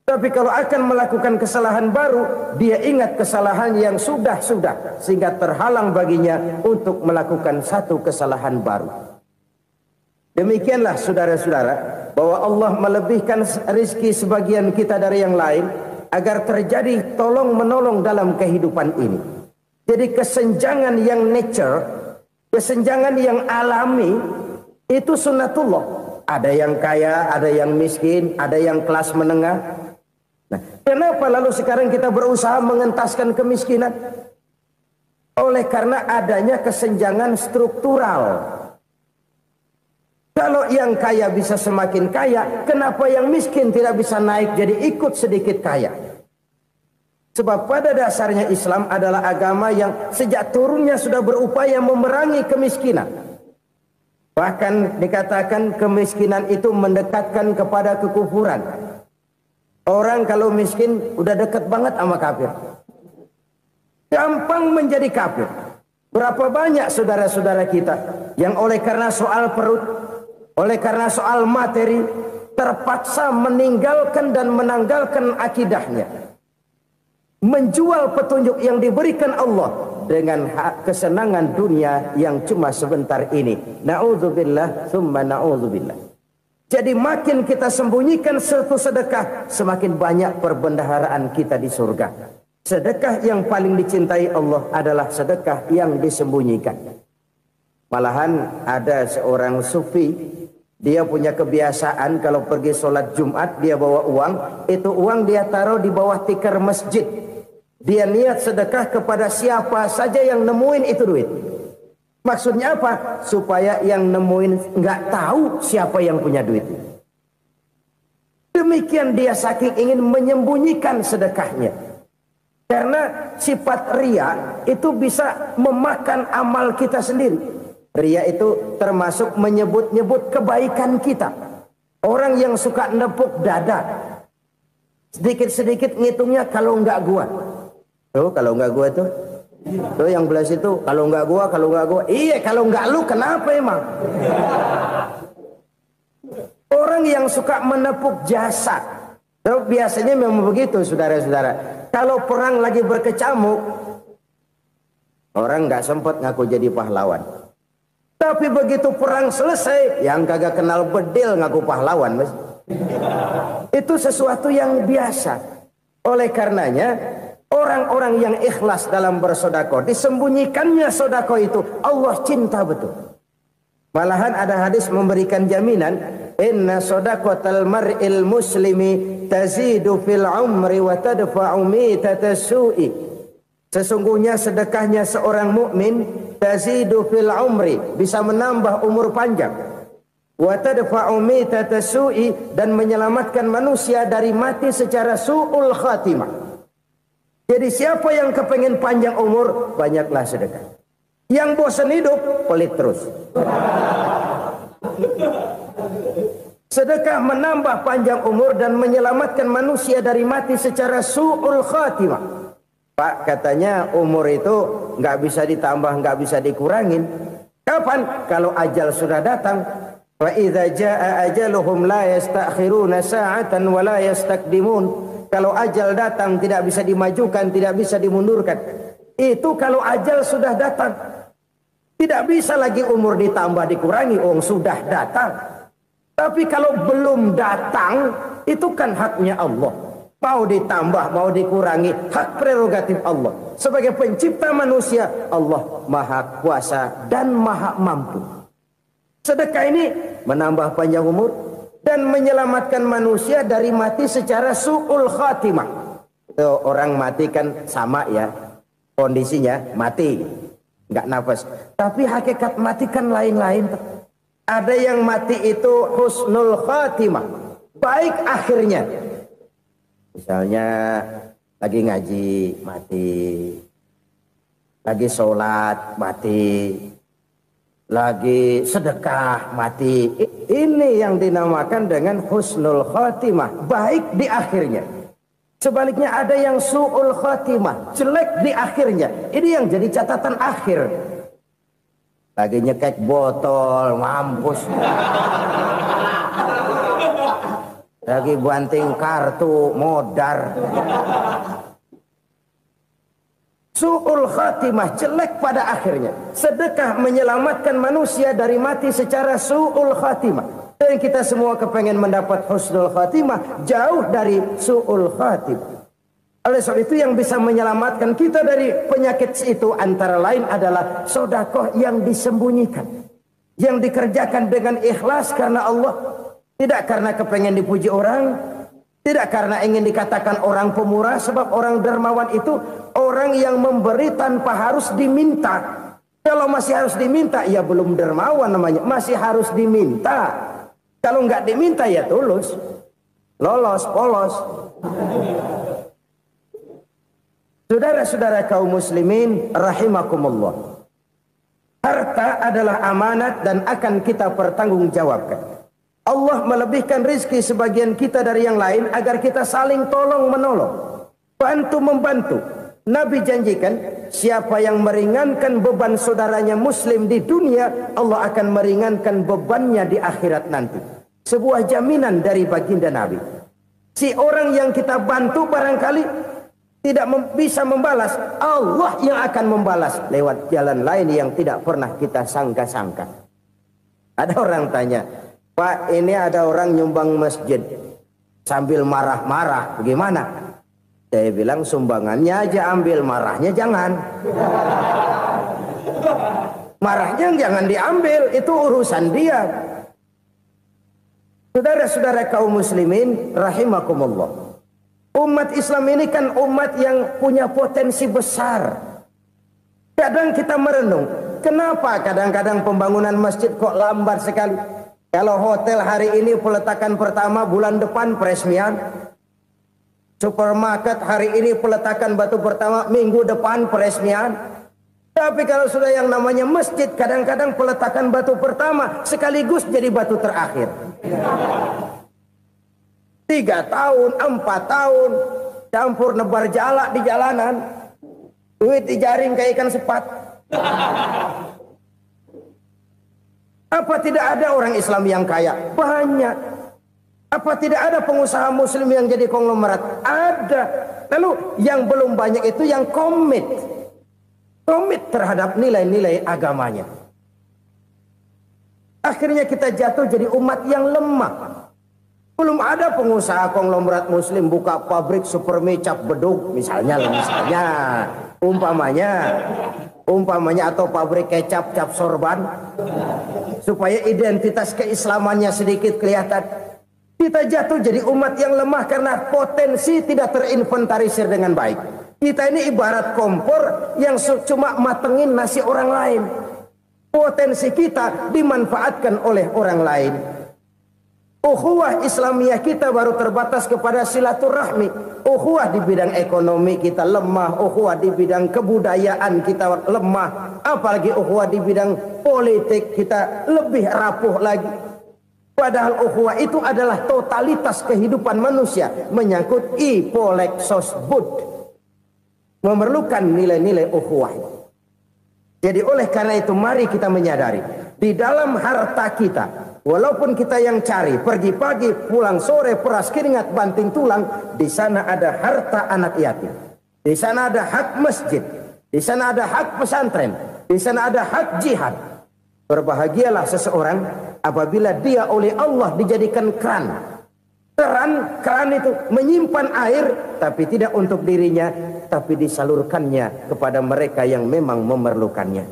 S2: Tapi kalau akan melakukan kesalahan baru, dia ingat kesalahan yang sudah-sudah, sehingga terhalang baginya untuk melakukan satu kesalahan baru. Demikianlah saudara-saudara, bahwa Allah melebihkan rizki sebagian kita dari yang lain, agar terjadi tolong-menolong dalam kehidupan ini. Jadi kesenjangan yang nature, kesenjangan yang alami, itu sunnatullah. Ada yang kaya, ada yang miskin, ada yang kelas menengah. Nah, kenapa lalu sekarang kita berusaha mengentaskan kemiskinan? Oleh karena adanya kesenjangan struktural. Kalau yang kaya bisa semakin kaya, kenapa yang miskin tidak bisa naik jadi ikut sedikit kaya? Sebab pada dasarnya Islam adalah agama yang sejak turunnya sudah berupaya memerangi kemiskinan. Bahkan dikatakan kemiskinan itu mendekatkan kepada kekufuran. Orang kalau miskin udah dekat banget sama kafir. Gampang menjadi kafir. Berapa banyak saudara-saudara kita yang oleh karena soal perut, oleh karena soal materi, terpaksa meninggalkan dan menanggalkan akidahnya. Menjual petunjuk yang diberikan Allah dengan kesenangan dunia yang cuma sebentar ini. Na'udzubillah, thumma na'udzubillah. Jadi makin kita sembunyikan satu sedekah, semakin banyak perbendaharaan kita di surga. Sedekah yang paling dicintai Allah adalah sedekah yang disembunyikan. Malahan ada seorang sufi, dia punya kebiasaan kalau pergi sholat Jumat dia bawa uang, itu uang dia taruh di bawah tikar masjid. Dia niat sedekah kepada siapa saja yang nemuin itu duit. Maksudnya apa? Supaya yang nemuin nggak tahu siapa yang punya duit. Demikian dia saking ingin menyembunyikan sedekahnya. Karena sifat riya itu bisa memakan amal kita sendiri. Riya itu termasuk menyebut-nyebut kebaikan kita. Orang yang suka nepuk dada, sedikit-sedikit ngitungnya kalau nggak gua. Tuh kalau nggak gua tuh. Tuh yang belas itu kalau nggak gua, kalau nggak gua. Iya kalau nggak lu kenapa emang? Orang yang suka menepuk jasad. Tuh biasanya memang begitu saudara-saudara. Kalau perang lagi berkecamuk, orang nggak sempat ngaku jadi pahlawan. Tapi begitu perang selesai, yang kagak kenal bedil ngaku pahlawan, mas. Itu sesuatu yang biasa. Oleh karenanya, orang-orang yang ikhlas dalam bersedekah, disembunyikannya sedekah itu, Allah cinta betul. Malahan ada hadis memberikan jaminan, inna sedaqatal mar'il muslimi tazidu fil umri wa tadfa'u mitatas su'i. Sesungguhnya sedekahnya seorang mukmin tazidu fil umri, bisa menambah umur panjang, wa tadfa'u mitatas su'i, dan menyelamatkan manusia dari mati secara su'ul khatimah. Jadi siapa yang kepengen panjang umur, banyaklah sedekah. Yang bosan hidup, pelit terus. Sedekah menambah panjang umur dan menyelamatkan manusia dari mati secara su'ul khatimah. Pak, katanya umur itu nggak bisa ditambah, nggak bisa dikurangin. Kapan? Kalau ajal sudah datang. Wa idza jaa ajaluhum la yastakhiruna sa'atan wa la yastaqdimun. Kalau ajal datang tidak bisa dimajukan, tidak bisa dimundurkan. Itu kalau ajal sudah datang. Tidak bisa lagi umur ditambah dikurangi, sudah datang. Tapi kalau belum datang, itu kan haknya Allah. Mau ditambah, mau dikurangi, hak prerogatif Allah. Sebagai pencipta manusia, Allah maha kuasa dan maha mampu. Sedekah ini menambah panjang umur dan menyelamatkan manusia dari mati secara su'ul khatimah. Orang mati kan sama ya, kondisinya mati, nggak nafas. Tapi hakikat mati kan lain-lain. Ada yang mati itu husnul khatimah, baik akhirnya. Misalnya lagi ngaji mati, lagi sholat mati, lagi sedekah mati. Ini yang dinamakan dengan husnul khatimah, baik di akhirnya. Sebaliknya ada yang su'ul khatimah, jelek di akhirnya. Ini yang jadi catatan akhir. Lagi nyekek botol, mampus. Lagi banting kartu, modar. Su'ul khatimah, jelek pada akhirnya. Sedekah menyelamatkan manusia dari mati secara su'ul khatimah. Dan kita semua kepengen mendapat husnul khatimah, jauh dari su'ul khatimah. Oleh sebab itu yang bisa menyelamatkan kita dari penyakit itu antara lain adalah sedekah yang disembunyikan, yang dikerjakan dengan ikhlas karena Allah, tidak karena kepengen dipuji orang, tidak karena ingin dikatakan orang pemurah. Sebab orang dermawan itu orang yang memberi tanpa harus diminta. Kalau masih harus diminta, ya belum dermawan namanya, masih harus diminta. Kalau nggak diminta ya tulus, lolos, polos. Saudara-saudara kaum muslimin rahimakumullah. Harta adalah amanat dan akan kita pertanggungjawabkan. Allah melebihkan rizki sebagian kita dari yang lain agar kita saling tolong menolong, bantu membantu. Nabi janjikan siapa yang meringankan beban saudaranya muslim di dunia, Allah akan meringankan bebannya di akhirat nanti. Sebuah jaminan dari baginda Nabi. Si orang yang kita bantu barangkali tidak bisa membalas, Allah yang akan membalas lewat jalan lain yang tidak pernah kita sangka-sangka. Ada orang tanya, Pak, ini ada orang nyumbang masjid sambil marah-marah, bagaimana? Saya bilang sumbangannya aja ambil, marahnya jangan. Marahnya jangan diambil, itu urusan dia. Saudara-saudara kaum muslimin rahimakumullah. Umat Islam ini kan umat yang punya potensi besar. Kadang kita merenung, kenapa kadang-kadang pembangunan masjid kok lambat sekali? Kalau hotel hari ini peletakan pertama, bulan depan peresmian. Supermarket hari ini peletakan batu pertama, minggu depan peresmian. Tapi kalau sudah yang namanya masjid, kadang-kadang peletakan batu pertama sekaligus jadi batu terakhir. 3 tahun, 4 tahun, campur nebar jalak di jalanan, duit dijaring kayak ikan sepat. Apa tidak ada orang Islam yang kaya? Banyak. Apa tidak ada pengusaha muslim yang jadi konglomerat? Ada. Lalu yang belum banyak itu yang komit terhadap nilai-nilai agamanya. Akhirnya kita jatuh jadi umat yang lemah. Belum ada pengusaha konglomerat muslim buka pabrik supermi cap beduk misalnya umpamanya atau pabrik kecap cap sorban supaya identitas keislamannya sedikit kelihatan. Kita jatuh jadi umat yang lemah karena potensi tidak terinventarisir dengan baik. Kita ini ibarat kompor yang cuma matengin nasi orang lain. Potensi kita dimanfaatkan oleh orang lain. Ukhuwah Islamiyah kita baru terbatas kepada silaturahmi. Ukhuwah di bidang ekonomi kita lemah. Ukhuwah di bidang kebudayaan kita lemah. Apalagi ukhuwah di bidang politik kita lebih rapuh lagi. Padahal ukhuwah itu adalah totalitas kehidupan manusia. Menyangkut ipolek sosbud. Memerlukan nilai-nilai ukhuwah. Jadi oleh karena itu mari kita menyadari. Di dalam harta kita, walaupun kita yang cari, pergi pagi, pulang sore, peras keringat, banting tulang, di sana ada harta anak yatim. Di sana ada hak masjid. di sana ada hak pesantren, di sana ada hak jihad. Berbahagialah seseorang apabila dia oleh Allah dijadikan keran. Keran itu menyimpan air, tapi tidak untuk dirinya, tapi disalurkannya kepada mereka yang memang memerlukannya.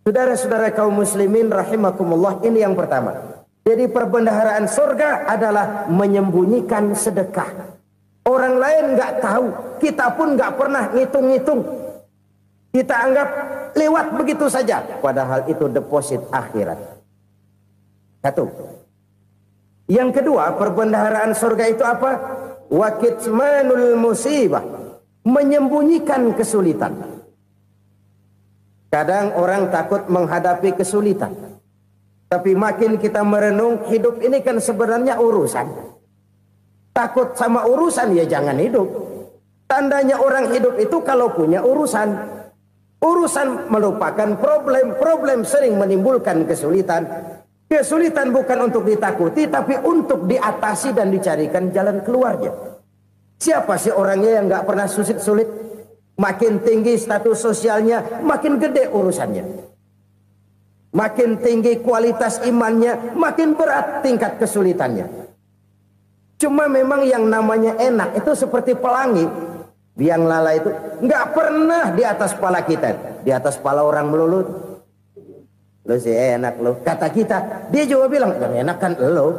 S2: Saudara-saudara kaum muslimin rahimakumullah, ini yang pertama. Jadi perbendaharaan surga adalah menyembunyikan sedekah. Orang lain nggak tahu, kita pun nggak pernah ngitung-ngitung. Kita anggap lewat begitu saja, padahal itu deposit akhirat. Satu. Yang kedua, perbendaharaan surga itu apa? Wa kitmanul musibah, menyembunyikan kesulitan. Kadang orang takut menghadapi kesulitan, tapi makin kita merenung, hidup ini kan sebenarnya urusan. Takut sama urusan, ya jangan hidup. Tandanya orang hidup itu kalau punya urusan. Urusan melupakan problem. Problem sering menimbulkan kesulitan. Kesulitan bukan untuk ditakuti, tapi untuk diatasi dan dicarikan jalan keluarnya. Siapa sih orangnya yang nggak pernah sulit-sulit? Makin tinggi status sosialnya, makin gede urusannya. Makin tinggi kualitas imannya, makin berat tingkat kesulitannya. Cuma memang yang namanya enak itu seperti pelangi. Biang lala itu nggak pernah di atas kepala kita, di atas kepala orang melulu. Lo sih enak lo, kata kita. Dia juga bilang yang enak kan lo.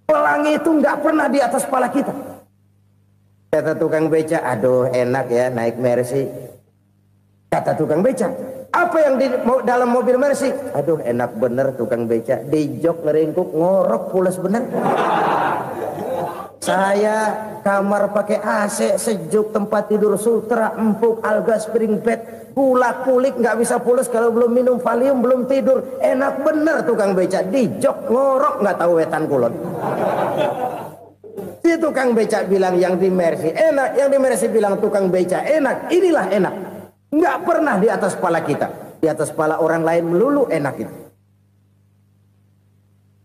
S2: Pelangi itu nggak pernah di atas kepala kita. Kata tukang beca, aduh enak ya naik Mercy. Kata tukang beca, apa yang di dalam mobil Mercy? Aduh enak bener tukang beca, di jok ngeringkuk ngorok pules bener. Saya kamar pakai AC sejuk, tempat tidur sutra empuk, alga spring bed, kulak kulik nggak bisa pules kalau belum minum Valium, belum tidur. Enak bener tukang beca, di jok ngorok nggak tahu wetan kulon. Si tukang beca bilang yang di Mercy enak, yang di Mercy bilang tukang beca enak. Inilah enak, nggak pernah di atas kepala kita, di atas kepala orang lain melulu enak itu.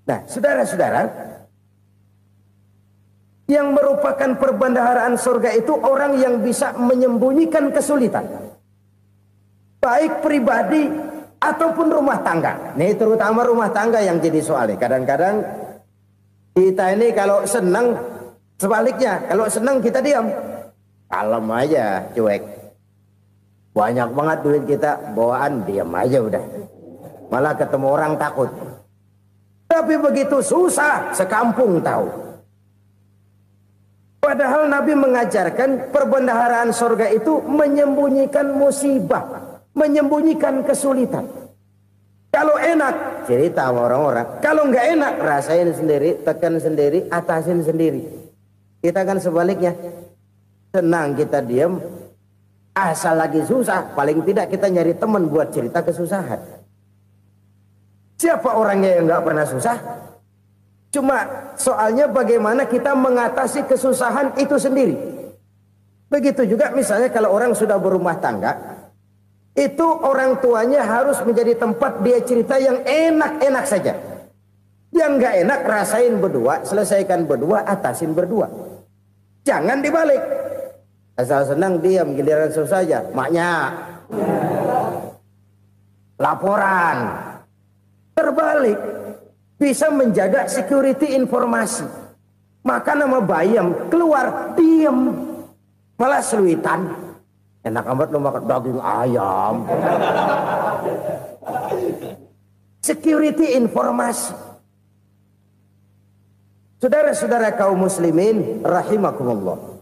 S2: Nah, saudara-saudara, yang merupakan perbendaharaan surga itu orang yang bisa menyembunyikan kesulitan, baik pribadi ataupun rumah tangga. Nih terutama rumah tangga yang jadi soalnya. Kadang-kadang kita ini kalau senang, sebaliknya kalau senang kita diam, kalem aja, cuek. Banyak banget duit kita bawaan, diam aja udah. Malah ketemu orang takut. Tapi begitu susah, sekampung tahu. Padahal Nabi mengajarkan perbendaharaan surga itu menyembunyikan musibah, menyembunyikan kesulitan. Kalau enak, cerita sama orang-orang. Kalau nggak enak, rasain sendiri, tekan sendiri, atasin sendiri. Kita kan sebaliknya. Senang kita diam, asal lagi susah, paling tidak kita nyari teman buat cerita kesusahan. Siapa orangnya yang nggak pernah susah? Cuma soalnya bagaimana kita mengatasi kesusahan itu sendiri. Begitu juga misalnya kalau orang sudah berumah tangga, itu orang tuanya harus menjadi tempat dia cerita yang enak-enak saja. Yang nggak enak rasain berdua, selesaikan berdua, atasin berdua. Jangan dibalik. Asal senang diam, giliran susah saja. Maknya laporan. Terbalik. Bisa menjaga security informasi. Maka nama bayam keluar diam, malah seluitan. Enak amat lo makan daging ayam. Security informasi. Saudara-saudara kaum muslimin rahimakumullah,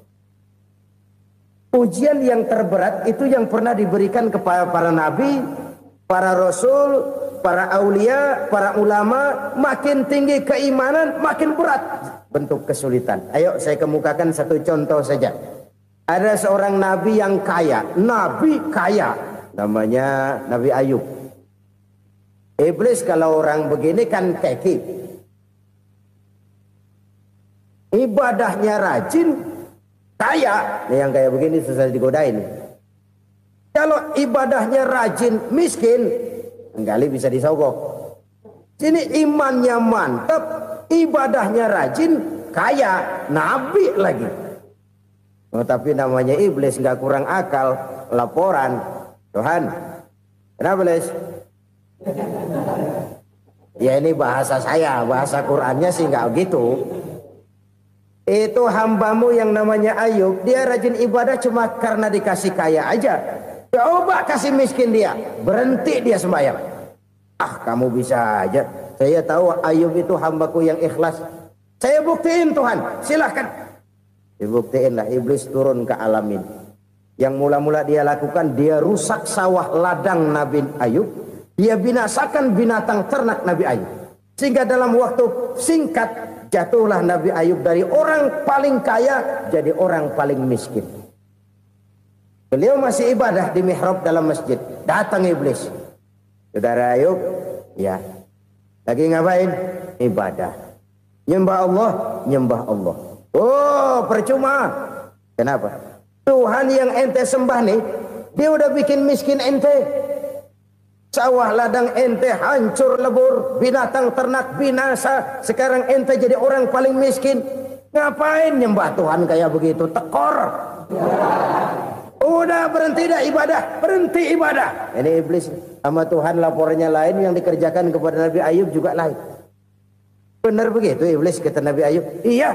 S2: ujian yang terberat itu yang pernah diberikan kepada para nabi, para rasul, para aulia, para ulama. Makin tinggi keimanan, makin berat bentuk kesulitan. Ayo saya kemukakan satu contoh saja. Ada seorang nabi yang kaya, nabi kaya, namanya Nabi Ayub. Iblis kalau orang begini kan keki, ibadahnya rajin, kaya. Nih yang kayak begini susah digodain. Kalau ibadahnya rajin, miskin, kali bisa disogok. Sini imannya mantap, ibadahnya rajin, kaya, nabi lagi. Oh, tapi namanya iblis nggak kurang akal. laporan, Tuhan, kenapa Les? Ya ini bahasa saya, bahasa Qurannya sih nggak gitu. Itu hambamu yang namanya Ayub, dia rajin ibadah cuma karena dikasih kaya aja. Coba kasih miskin dia, berhenti dia sembahyang. Ah, kamu bisa aja. Saya tahu Ayub itu hambaku yang ikhlas. Saya buktiin Tuhan, silahkan. Dibuktiin lah, iblis turun ke alam ini. Yang mula-mula dia lakukan, dia rusak sawah ladang Nabi Ayub. Dia binasakan binatang ternak Nabi Ayub. Sehingga dalam waktu singkat, jatuhlah Nabi Ayub dari orang paling kaya jadi orang paling miskin. Beliau masih ibadah di mihrab dalam masjid. Datang iblis. Saudara Ayub, ya, lagi ngapain? Ibadah. Nyembah Allah, nyembah Allah. Oh, percuma. Kenapa? Tuhan yang ente sembah nih, dia udah bikin miskin ente. Sawah ladang ente hancur lebur, binatang ternak binasa. Sekarang ente jadi orang paling miskin. Ngapain nyembah Tuhan kayak begitu? Tekor. Udah berhenti dah ibadah, berhenti ibadah. Ini iblis sama Tuhan laporannya lain, yang dikerjakan kepada Nabi Ayub juga lain. Benar begitu iblis kata Nabi Ayub? Iya,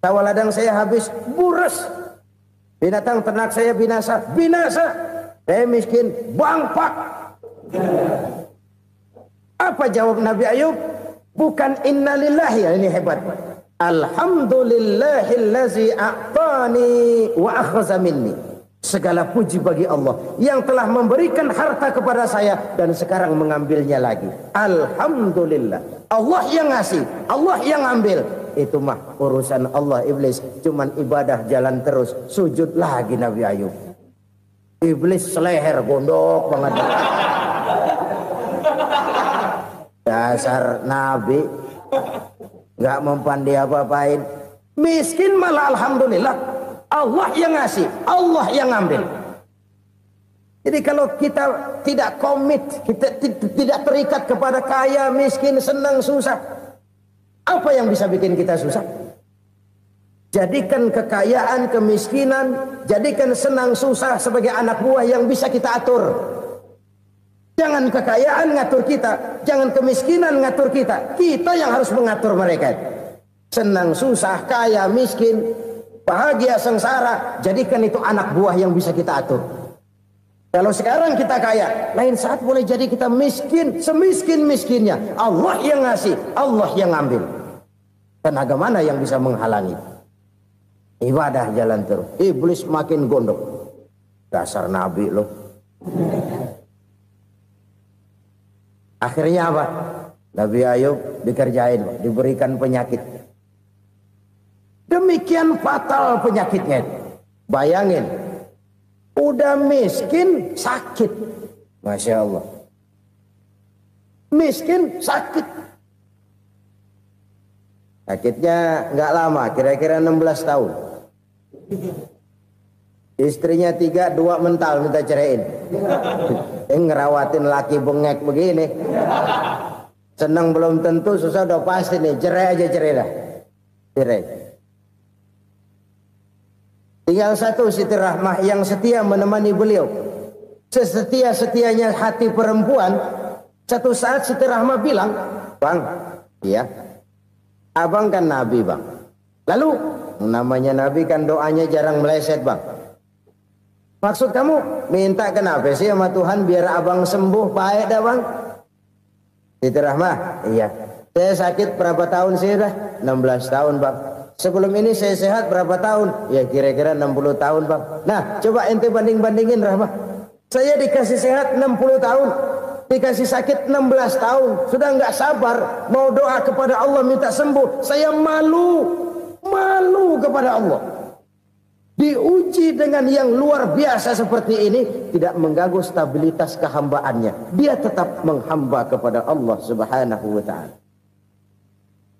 S2: sawah ladang saya habis, buras. Binatang ternak saya binasa, binasa. Saya miskin, bangpak. Apa jawab Nabi Ayub? Bukan innalillahi, ya ini hebat. Alhamdulillahillazi a'tani wa akhza minni. Segala puji bagi Allah yang telah memberikan harta kepada saya dan sekarang mengambilnya lagi. Alhamdulillah. Allah yang ngasih, Allah yang ambil. Itu mah urusan Allah. Iblis cuman ibadah jalan terus, sujud lagi Nabi Ayub. Iblis seleher gondok banget. Dasar Nabi nggak mempan dia apa-apain. Miskin malah alhamdulillah. Allah yang ngasih, Allah yang ngambil. Jadi kalau kita tidak komit, kita tidak terikat kepada kaya, miskin, senang, susah, apa yang bisa bikin kita susah? Jadikan kekayaan, kemiskinan, jadikan senang, susah sebagai anak buah yang bisa kita atur. Jangan kekayaan ngatur kita, jangan kemiskinan ngatur kita. Kita yang harus mengatur mereka. Senang, susah, kaya, miskin, bahagia, sengsara, jadikan itu anak buah yang bisa kita atur. Kalau sekarang kita kaya, lain saat boleh jadi kita miskin, semiskin-miskinnya. Allah yang ngasih, Allah yang ngambil. Tenaga mana yang bisa menghalangi? Ibadah jalan terus. Iblis makin gondok. Dasar Nabi loh. Akhirnya apa? Nabi Ayub dikerjain, diberikan penyakit. Demikian fatal penyakitnya. Bayangin, udah miskin sakit. Masya Allah. Miskin sakit. Sakitnya nggak lama, kira-kira 16 tahun. Istrinya 3, 2 mental minta ceraiin. Ngerawatin laki bengek begini. Senang belum tentu, susah udah pasti nih. Cerai aja, cerai dah. Cerai. Tinggal satu Siti Rahmah yang setia menemani beliau. Sesetia-setianya hati perempuan. Satu saat Siti Rahmah bilang, "Bang, iya, abang kan Nabi bang. Lalu namanya Nabi kan doanya jarang meleset bang. Maksud kamu minta kenapa sih sama Tuhan biar abang sembuh baik dah bang?" Siti Rahmah, iya. Saya sakit berapa tahun sih dah? 16 tahun bang. Sebelum ini saya sehat berapa tahun? Ya kira-kira 60 tahun bang. Nah coba ente banding-bandingin Rahmah. Saya dikasih sehat 60 tahun. Dikasih sakit 16 tahun. Sudah nggak sabar. Mau doa kepada Allah minta sembuh. Saya malu. Malu kepada Allah. Diuji dengan yang luar biasa seperti ini. Tidak mengganggu stabilitas kehambaannya. Dia tetap menghamba kepada Allah subhanahu wa ta'ala.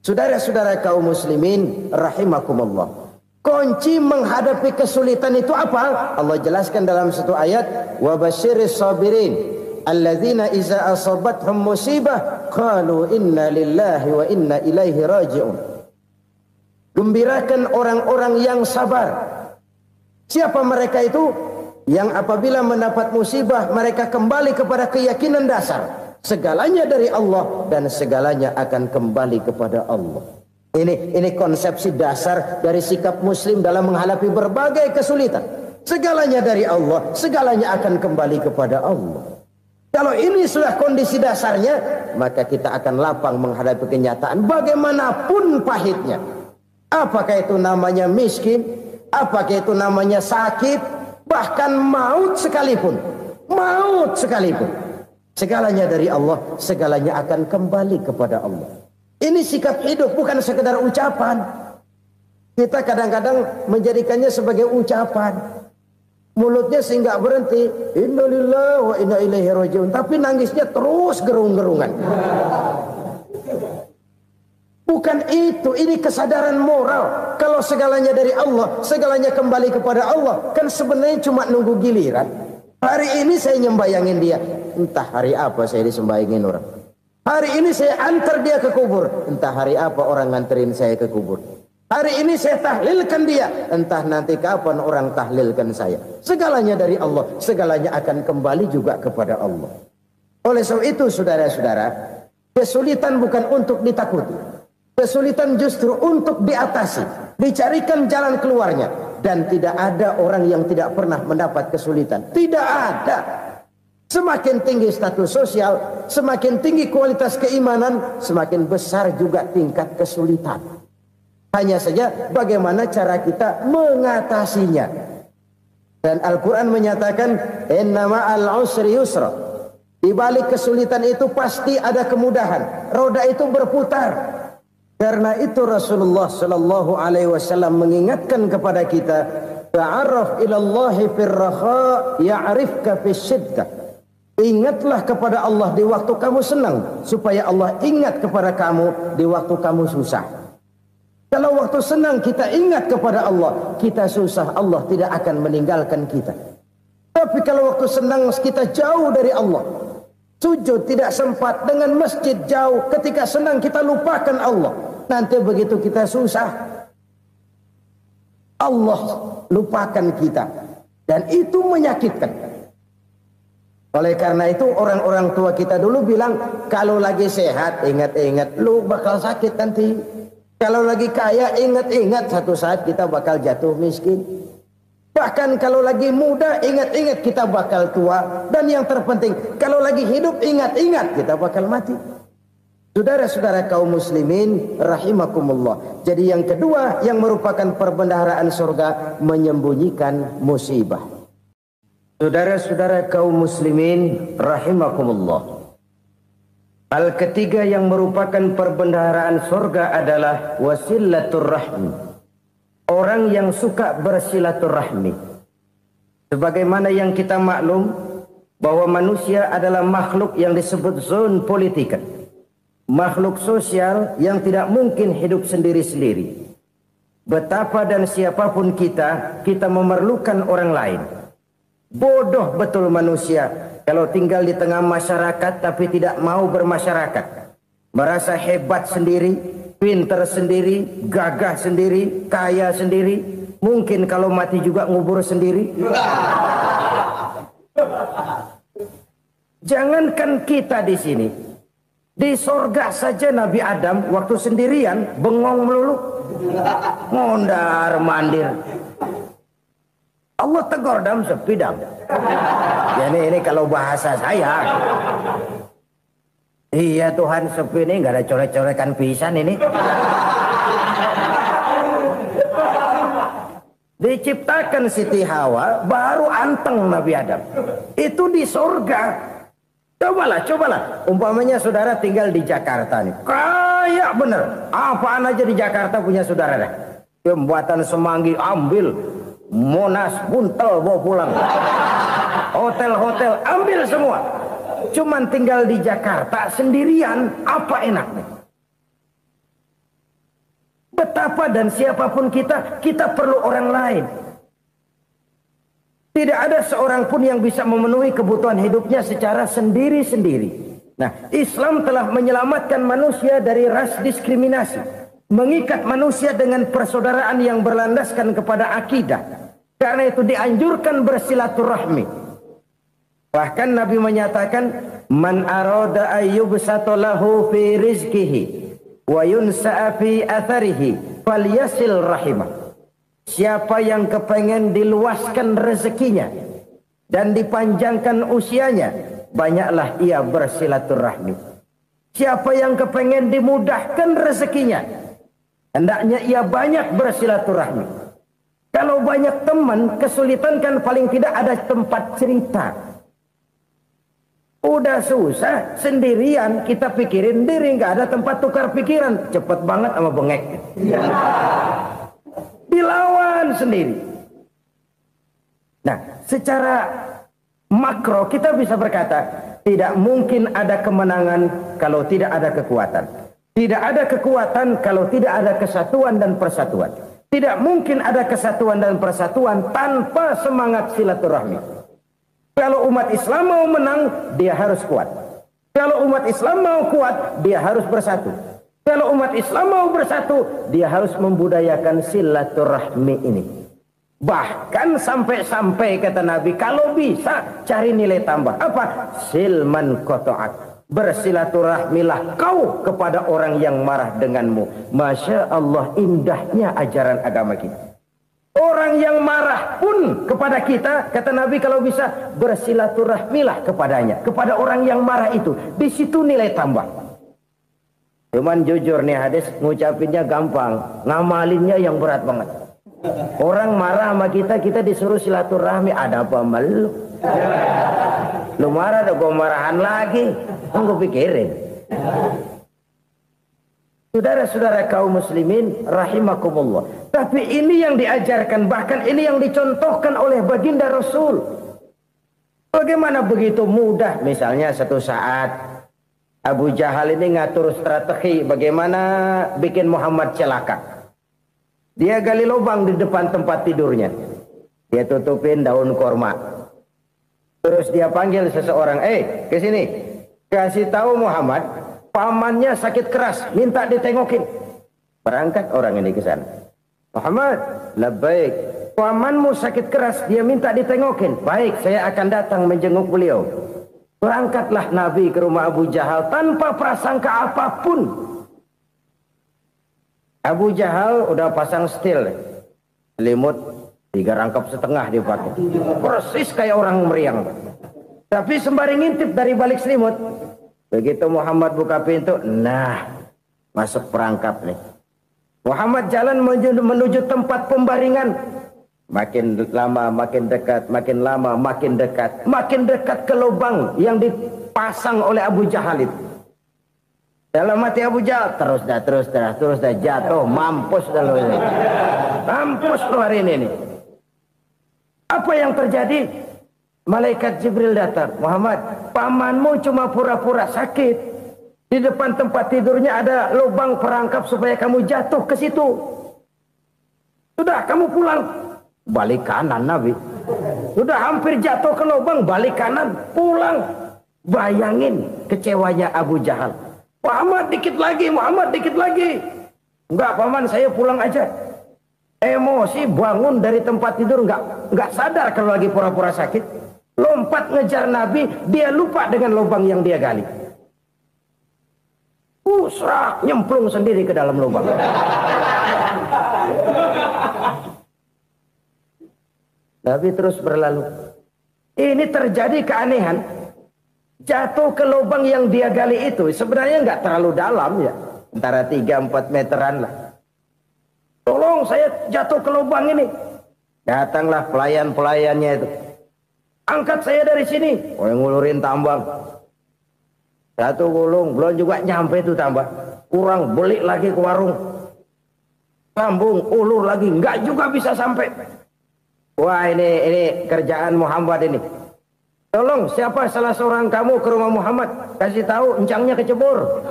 S2: Saudara-saudara kaum muslimin rahimakumullah. Kunci menghadapi kesulitan itu apa? Allah jelaskan dalam satu ayat, wa basyiris sabirin alladzina iza asabathum musibah qalu inna lillahi wa inna ilaihi raji'un. Gembirakan orang-orang yang sabar. Siapa mereka itu? yang apabila mendapat musibah mereka kembali kepada keyakinan dasar segalanya dari Allah dan segalanya akan kembali kepada Allah. Ini konsepsi dasar dari sikap muslim dalam menghadapi berbagai kesulitan. Segalanya dari Allah, segalanya akan kembali kepada Allah. Kalau ini sudah kondisi dasarnya, maka kita akan lapang menghadapi kenyataan bagaimanapun pahitnya. Apakah itu namanya miskin, apakah itu namanya sakit, bahkan maut sekalipun. Maut sekalipun. Segalanya dari Allah, segalanya akan kembali kepada Allah. Ini sikap hidup, bukan sekedar ucapan. Kita kadang-kadang menjadikannya sebagai ucapan. Mulutnya sehingga berhenti, innalillahi wa inna ilaihi rajiun, tapi nangisnya terus gerung-gerungan. Bukan itu, ini kesadaran moral. Kalau segalanya dari Allah, segalanya kembali kepada Allah, kan sebenarnya cuma nunggu giliran. Hari ini saya nyembayangin dia, entah hari apa saya disembayangin orang. Hari ini saya antar dia ke kubur, entah hari apa orang nganterin saya ke kubur. Hari ini saya tahlilkan dia, entah nanti kapan orang tahlilkan saya. Segalanya dari Allah, segalanya akan kembali juga kepada Allah. Oleh sebab itu saudara-saudara, kesulitan bukan untuk ditakuti. Kesulitan justru untuk diatasi, dicarikan jalan keluarnya. Dan tidak ada orang yang tidak pernah mendapat kesulitan. Tidak ada. Semakin tinggi status sosial, semakin tinggi kualitas keimanan, semakin besar juga tingkat kesulitan. Hanya saja bagaimana cara kita mengatasinya. Dan Al-Quran menyatakan, inna ma'al usri yusra. Di balik kesulitan itu pasti ada kemudahan. Roda itu berputar. Karena itu Rasulullah sallallahu alaihi wasallam mengingatkan kepada kita, ta'arraf ilallahi firraha ya'rifka fisyiddah. Ingatlah kepada Allah di waktu kamu senang, supaya Allah ingat kepada kamu di waktu kamu susah. Kalau waktu senang kita ingat kepada Allah, kita susah, Allah tidak akan meninggalkan kita. Tapi kalau waktu senang kita jauh dari Allah, sujud tidak sempat, dengan masjid jauh, ketika senang kita lupakan Allah. Nanti begitu kita susah, Allah lupakan kita. Dan itu menyakitkan. Oleh karena itu orang-orang tua kita dulu bilang, kalau lagi sehat ingat-ingat lu bakal sakit nanti. Kalau lagi kaya ingat-ingat satu saat kita bakal jatuh miskin. Bahkan kalau lagi muda ingat-ingat kita bakal tua. Dan yang terpenting kalau lagi hidup ingat-ingat kita bakal mati. Saudara-saudara kaum muslimin rahimakumullah. Jadi yang kedua yang merupakan perbendaharaan surga, menyembunyikan musibah. Saudara-saudara kaum muslimin rahimakumullah. Hal ketiga yang merupakan perbendaharaan surga adalah wasilatur rahmi. Orang yang suka bersilaturahmi. Sebagaimana yang kita maklum bahwa manusia adalah makhluk yang disebut zon politika. Makhluk sosial yang tidak mungkin hidup sendiri-sendiri. Betapa dan siapapun kita memerlukan orang lain. Bodoh betul manusia kalau tinggal di tengah masyarakat tapi tidak mau bermasyarakat. Merasa hebat sendiri, pinter sendiri, gagah sendiri, kaya sendiri. Mungkin kalau mati juga ngubur sendiri. Jangankan kita di sini, di sorga saja Nabi Adam waktu sendirian bengong melulu, mondar mandir. Allah tegur dam sepi dam. Ya ini kalau bahasa saya. Iya Tuhan sepi ini nggak ada coret-corekan pisan ini. Diciptakan Siti Hawa baru anteng Nabi Adam. Itu di sorga. Cobalah. Umpamanya saudara tinggal di Jakarta nih. Kayak bener. Apaan aja di Jakarta punya saudara dah. Jembatan Semanggi ambil. Monas, Buntel bawa pulang. Hotel-hotel ambil semua. Cuman tinggal di Jakarta sendirian, apa enaknya? Betapa dan siapapun kita perlu orang lain. Tidak ada seorang pun yang bisa memenuhi kebutuhan hidupnya secara sendiri-sendiri. Nah, Islam telah menyelamatkan manusia dari ras diskriminasi. Mengikat manusia dengan persaudaraan yang berlandaskan kepada akidah. Karena itu dianjurkan bersilaturahmi. Bahkan Nabi menyatakan, man arada ayyubsata lahu fi rizqihi wa yunsa'a fi atharihi falyasil rahimah. Siapa yang kepengen diluaskan rezekinya dan dipanjangkan usianya, banyaklah ia bersilaturahmi. Siapa yang kepengen dimudahkan rezekinya, hendaknya ia banyak bersilaturahmi. Kalau banyak teman, kesulitan kan paling tidak ada tempat cerita. Udah susah, sendirian kita pikirin diri, nggak ada tempat tukar pikiran. Cepet banget sama bengek. Dilawan sendiri. Nah, secara makro kita bisa berkata, tidak mungkin ada kemenangan kalau tidak ada kekuatan. Tidak ada kekuatan kalau tidak ada kesatuan dan persatuan. Tidak mungkin ada kesatuan dan persatuan tanpa semangat silaturahmi. Kalau umat Islam mau menang, dia harus kuat. Kalau umat Islam mau kuat, dia harus bersatu. Kalau umat Islam mau bersatu, dia harus membudayakan silaturahmi ini. Bahkan sampai-sampai kata Nabi, kalau bisa cari nilai tambah. Apa? Silman qata'ak. Bersilaturahmilah kau kepada orang yang marah denganmu. Masya Allah, indahnya ajaran agama kita. Orang yang marah pun kepada kita, kata Nabi, kalau bisa bersilaturahmilah kepadanya, kepada orang yang marah itu. Di situ nilai tambah. Cuman jujur nih hadis, ngucapinnya gampang, ngamalinnya yang berat banget. Orang marah sama kita, kita disuruh silaturahmi. Ada apa malu? Lu marah, ada gua marahan lagi. Tunggu pikirin. Saudara-saudara kaum muslimin rahimakumullah. Tapi ini yang diajarkan, bahkan ini yang dicontohkan oleh baginda Rasul. Bagaimana begitu mudah, misalnya satu saat Abu Jahal ini ngatur strategi bagaimana bikin Muhammad celaka. Dia gali lubang di depan tempat tidurnya. Dia tutupin daun korma. Terus dia panggil seseorang, ke sini. Kasih tahu Muhammad, pamannya sakit keras, minta ditengokin. Berangkat orang ini ke sana. Muhammad, labbaik. Pamanmu sakit keras, dia minta ditengokin. Baik, saya akan datang menjenguk beliau. Berangkatlah Nabi ke rumah Abu Jahal tanpa prasangka apapun. Abu Jahal udah pasang setil, selimut 3 rangkap setengah dipakai. Persis kayak orang meriang. Tapi sembari ngintip dari balik selimut, begitu Muhammad buka pintu, nah, masuk perangkap nih. Muhammad jalan menuju tempat pembaringan. Makin lama makin dekat, makin lama makin dekat. Makin dekat ke lubang yang dipasang oleh Abu Jahal itu. Dalam hati Abu Jahal, terus dah jatuh, mampus dah lo ini. Mampus lo hari ini nih. Apa yang terjadi? Malaikat Jibril datang. Muhammad, pamanmu cuma pura-pura sakit. Di depan tempat tidurnya ada lubang perangkap supaya kamu jatuh ke situ. Sudah, kamu pulang. Balik kanan Nabi. Sudah hampir jatuh ke lubang, balik kanan, pulang. Bayangin kecewanya Abu Jahal. Muhammad dikit lagi, Muhammad dikit lagi. Enggak paman, saya pulang aja. Emosi bangun dari tempat tidur, enggak sadar kalau lagi pura-pura sakit. Lompat ngejar Nabi, dia lupa dengan lubang yang dia gali. Serak, nyemplung sendiri ke dalam lubang. Nabi terus berlalu. Ini terjadi keanehan. Jatuh ke lubang yang dia gali itu sebenarnya nggak terlalu dalam ya, antara 3-4 meteran lah. Tolong saya jatuh ke lubang ini. Datanglah pelayan-pelayannya itu. Angkat saya dari sini. Oh, yang ngulurin tambang. Satu gulung, belum juga nyampe itu tambang. Kurang, beli lagi ke warung. Sambung, ulur lagi, nggak juga bisa sampai. Wah, ini kerjaan Muhammad ini. Tolong, siapa salah seorang kamu ke rumah Muhammad, kasih tahu encangnya kecebur.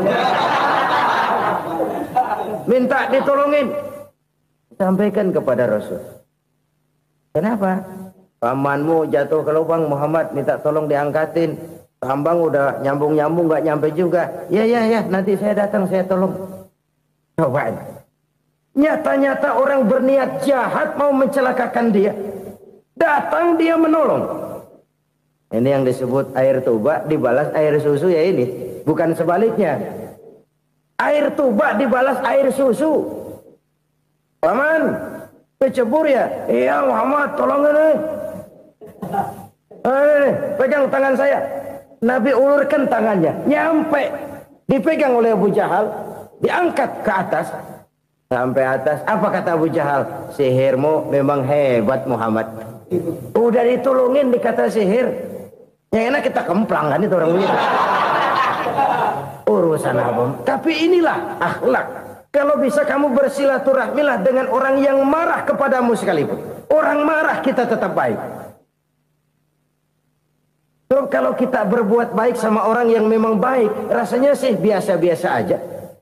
S2: Minta ditolongin. Sampaikan kepada Rasul. Kenapa? Pamanmu jatuh ke lubang, Muhammad minta tolong diangkatin. Tambang udah nyambung-nyambung nggak nyampe juga. Ya, nanti saya datang, saya tolong. Coba. Nyata-nyata orang berniat jahat mau mencelakakan dia. Datang dia menolong. Ini yang disebut air tuba dibalas air susu ya ini. Bukan sebaliknya. Air tuba dibalas air susu. Paman, kecebur ya? Iya Muhammad, tolong ini. Pegang tangan saya. Nabi ulurkan tangannya. Nyampe. Dipegang oleh Abu Jahal. Diangkat ke atas. Sampai atas. Apa kata Abu Jahal? Sihirmu memang hebat Muhammad. Udah ditolongin dikata sihir. Yang enak kita kemplang kan itu orang begitu. Urusan apa? Tapi inilah akhlak. Kalau bisa kamu bersilaturahmilah dengan orang yang marah kepadamu sekalipun. Orang marah kita tetap baik. So, kalau kita berbuat baik sama orang yang memang baik, rasanya sih biasa-biasa aja.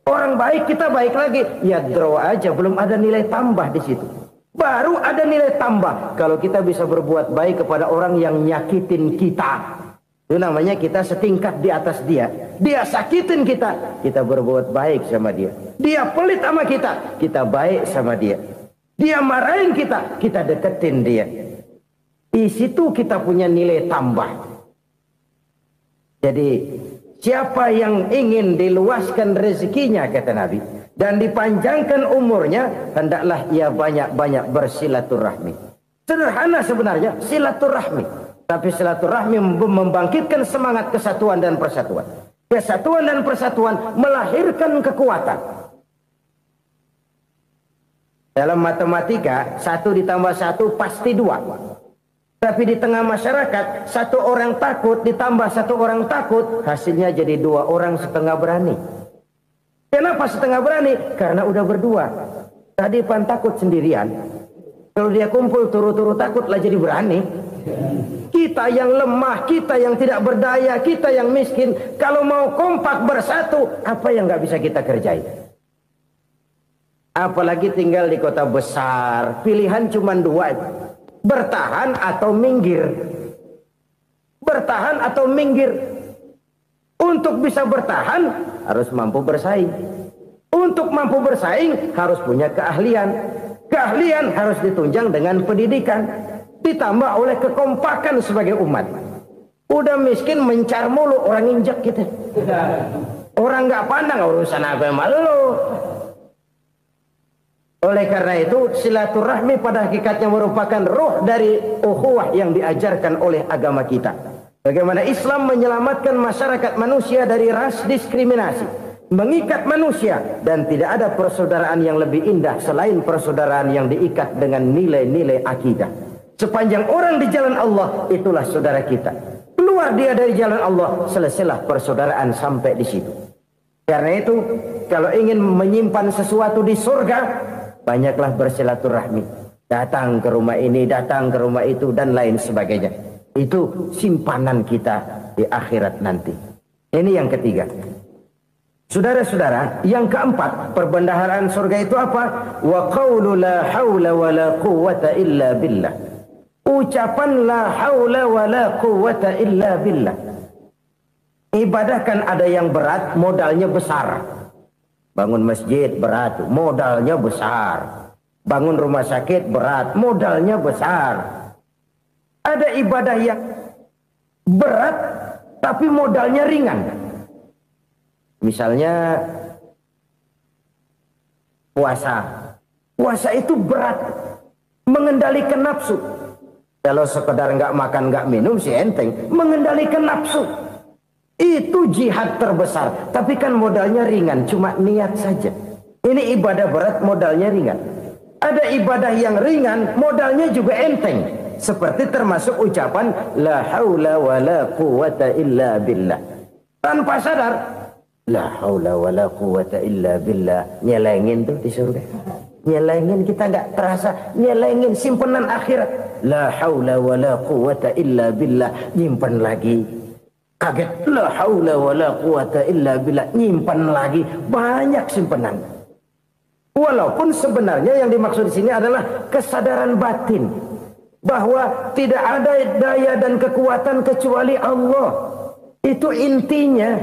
S2: Orang baik kita baik lagi. Ya draw aja, belum ada nilai tambah di situ. Baru ada nilai tambah kalau kita bisa berbuat baik kepada orang yang nyakitin kita. Itu namanya kita setingkat di atas dia. Dia sakitin kita, kita berbuat baik sama dia. Dia pelit sama kita, kita baik sama dia. Dia marahin kita, kita deketin dia. Di situ kita punya nilai tambah. Jadi siapa yang ingin diluaskan rezekinya kata Nabi dan dipanjangkan umurnya, hendaklah ia banyak-banyak bersilaturahmi. Sederhana sebenarnya silaturahmi, tapi silaturahmi membangkitkan semangat kesatuan dan persatuan. Kesatuan dan persatuan melahirkan kekuatan. Dalam matematika 1 ditambah 1 pasti 2. Tapi di tengah masyarakat 1 orang takut ditambah 1 orang takut, hasilnya jadi 2 orang setengah berani. Kenapa setengah berani? Karena udah berdua. Tadi pan takut sendirian. Kalau dia kumpul turu-turu takutlah jadi berani. Kita yang lemah, kita yang tidak berdaya, kita yang miskin, kalau mau kompak bersatu, apa yang nggak bisa kita kerjain? Apalagi tinggal di kota besar, pilihan cuma 2. Bertahan atau minggir. Bertahan atau minggir. Untuk bisa bertahan harus mampu bersaing. Untuk mampu bersaing harus punya keahlian. Keahlian harus ditunjang dengan pendidikan, ditambah oleh kekompakan sebagai umat. Udah miskin mencar mulu, orang injak kita. Orang nggak pandang urusan apa yang malu. Oleh karena itu silaturahmi pada hakikatnya merupakan ruh dari ukhuwah yang diajarkan oleh agama kita. Bagaimana Islam menyelamatkan masyarakat manusia dari ras diskriminasi, mengikat manusia, dan tidak ada persaudaraan yang lebih indah selain persaudaraan yang diikat dengan nilai-nilai akidah. Sepanjang orang di jalan Allah, itulah saudara kita. Keluar dia dari jalan Allah, selesailah persaudaraan sampai di situ. Karena itu, kalau ingin menyimpan sesuatu di surga, banyaklah bersilaturahmi. Datang ke rumah ini, datang ke rumah itu, dan lain sebagainya. Itu simpanan kita di akhirat nanti. Ini yang ketiga. Saudara-saudara, yang keempat, perbendaharaan surga itu apa? Wa qawlu la hawla wa la quwwata illa billah. Ucapan la hawla wa la quwwata illa billah. Ibadah kan ada yang berat, modalnya besar. Bangun masjid berat, modalnya besar. Bangun rumah sakit berat, modalnya besar. Ada ibadah yang berat, tapi modalnya ringan. Misalnya puasa. Puasa itu berat, mengendalikan nafsu. Kalau sekedar nggak makan nggak minum sih enteng, mengendalikan nafsu itu jihad terbesar. Tapi kan modalnya ringan, cuma niat saja. Ini ibadah berat, modalnya ringan. Ada ibadah yang ringan, modalnya juga enteng. Seperti termasuk ucapan la haula wa la quwwata illa billah. Tanpa sadar, la haula wa la quwwata illa billah. Nyelengin tuh di surga. Nyelengin, kita nggak terasa. Nyelengin simpenan akhirat. La haula wa la quwwata illa billah. Nyimpan lagi. Kaget, la haula wa la quwwata illa billah. Nyimpan lagi. Banyak simpenan. Walaupun sebenarnya yang dimaksud di sini adalah kesadaran batin. Bahwa tidak ada daya dan kekuatan kecuali Allah. Itu intinya.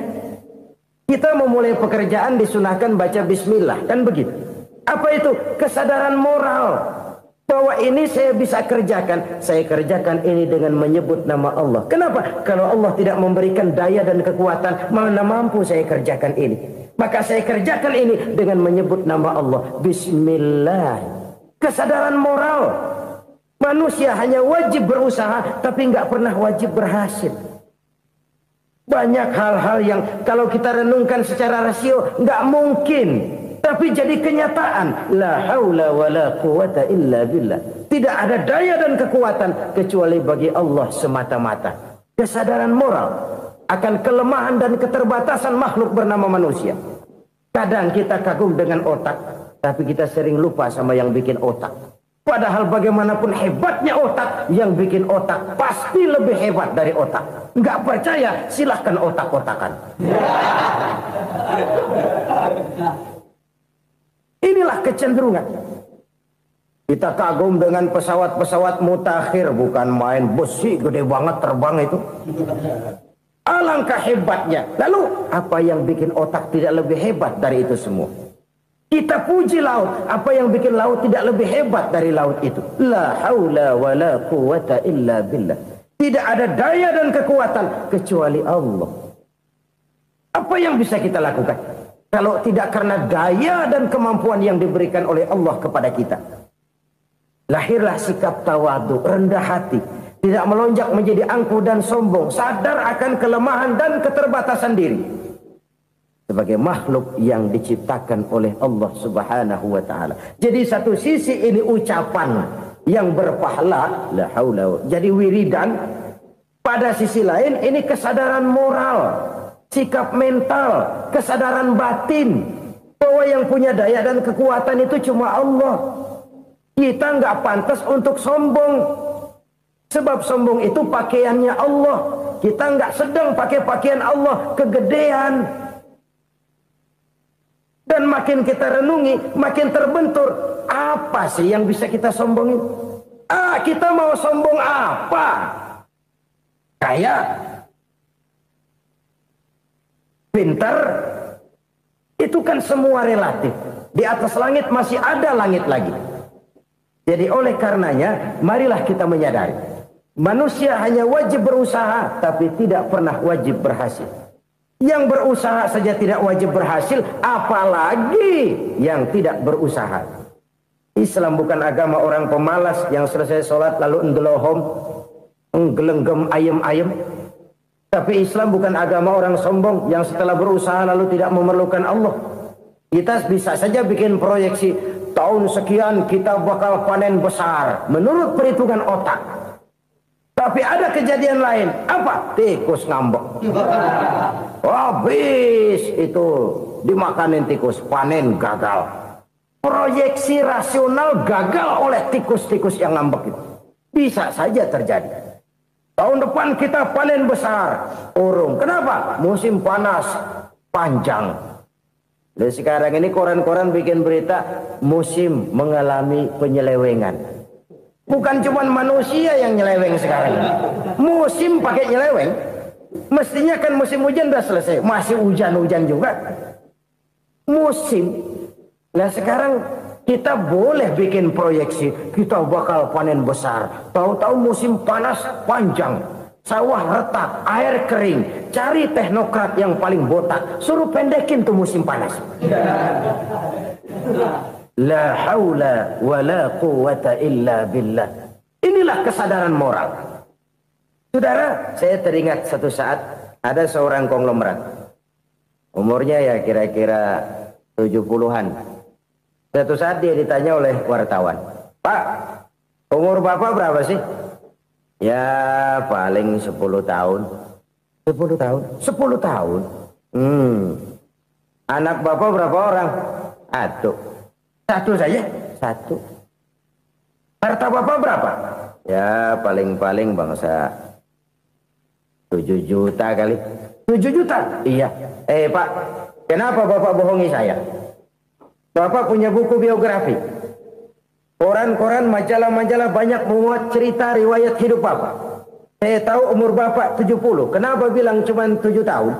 S2: Kita memulai pekerjaan disunahkan baca bismillah, kan begitu. Apa itu? Kesadaran moral. bahwa ini saya bisa kerjakan. Saya kerjakan ini dengan menyebut nama Allah. Kenapa? Kalau Allah tidak memberikan daya dan kekuatan, mana mampu saya kerjakan ini. Maka saya kerjakan ini dengan menyebut nama Allah. Bismillah. Kesadaran moral. Manusia hanya wajib berusaha, tapi nggak pernah wajib berhasil. Banyak hal-hal yang kalau kita renungkan secara rasio nggak mungkin, tapi jadi kenyataan. La haula wala quwata illa billah. Tidak ada daya dan kekuatan kecuali bagi Allah semata-mata. Kesadaran moral akan kelemahan dan keterbatasan makhluk bernama manusia. Kadang kita kagum dengan otak, tapi kita sering lupa sama yang bikin otak. Padahal bagaimanapun hebatnya otak, yang bikin otak pasti lebih hebat dari otak. Nggak percaya, silahkan otak-otakan. Inilah kecenderungan. Kita kagum dengan pesawat-pesawat mutakhir, bukan main, besi gede banget terbang itu. Alangkah hebatnya. Lalu apa yang bikin otak tidak lebih hebat dari itu semua? Kita puji laut, apa yang bikin laut tidak lebih hebat dari laut itu? La haula wala quwata illa billah. Tidak ada daya dan kekuatan kecuali Allah. Apa yang bisa kita lakukan kalau tidak karena daya dan kemampuan yang diberikan oleh Allah kepada kita? Lahirlah sikap tawadu, rendah hati, tidak melonjak menjadi angkuh dan sombong, sadar akan kelemahan dan keterbatasan diri. Sebagai makhluk yang diciptakan oleh Allah Subhanahu wa ta'ala. Jadi satu sisi ini ucapan yang berpahala, la haula, jadi wiridan. Pada sisi lain ini kesadaran moral, sikap mental, kesadaran batin, bahwa yang punya daya dan kekuatan itu cuma Allah. Kita nggak pantas untuk sombong, sebab sombong itu pakaiannya Allah. Kita nggak sedang pakai pakaian Allah, kegedean. Dan makin kita renungi, makin terbentur. Apa sih yang bisa kita sombongin? Kita mau sombong apa? Kaya? Pintar? Itu kan semua relatif. Di atas langit masih ada langit lagi. Jadi oleh karenanya, marilah kita menyadari. Manusia hanya wajib berusaha, tapi tidak pernah wajib berhasil. Yang berusaha saja tidak wajib berhasil, apalagi yang tidak berusaha. Islam bukan agama orang pemalas yang selesai sholat lalu ngelohom, nggelenggem ayem-ayem. Tapi Islam bukan agama orang sombong yang setelah berusaha lalu tidak memerlukan Allah. Kita bisa saja bikin proyeksi, tahun sekian kita bakal panen besar menurut perhitungan otak. Tapi ada kejadian lain. Apa? Tikus ngambek. Habis itu dimakanin tikus, panen gagal. Proyeksi rasional gagal oleh tikus-tikus yang ngambek itu. Bisa saja terjadi. Tahun depan kita panen besar, urung. Kenapa? Musim panas panjang. Dan sekarang ini koran-koran bikin berita musim mengalami penyelewengan. Bukan cuma manusia yang nyeleweng sekarang. Musim pakai nyeleweng. Mestinya kan musim hujan udah selesai. Masih hujan-hujan juga. Musim. Nah sekarang kita boleh bikin proyeksi. Kita bakal panen besar. Tahu-tahu musim panas panjang. Sawah retak, air kering. Cari teknokrat yang paling botak. Suruh pendekin tuh musim panas. La haula wa la quwata illa billah. Inilah kesadaran moral. Saudara, saya teringat satu saat ada seorang konglomerat. Umurnya ya kira-kira 70-an. Satu saat dia ditanya oleh wartawan, "Pak, umur Bapak berapa sih?" "Ya paling 10 tahun." 10 tahun? 10 tahun? Anak Bapak berapa orang? Satu saja? Satu. Harta Bapak berapa? Ya paling-paling bangsa 7 juta kali. 7 juta? Iya. Pak, kenapa Bapak bohongi saya? Bapak punya buku biografi. Koran-koran, majalah-majalah banyak memuat cerita riwayat hidup Bapak. Saya tahu umur Bapak 70. Kenapa bilang cuma 7 tahun?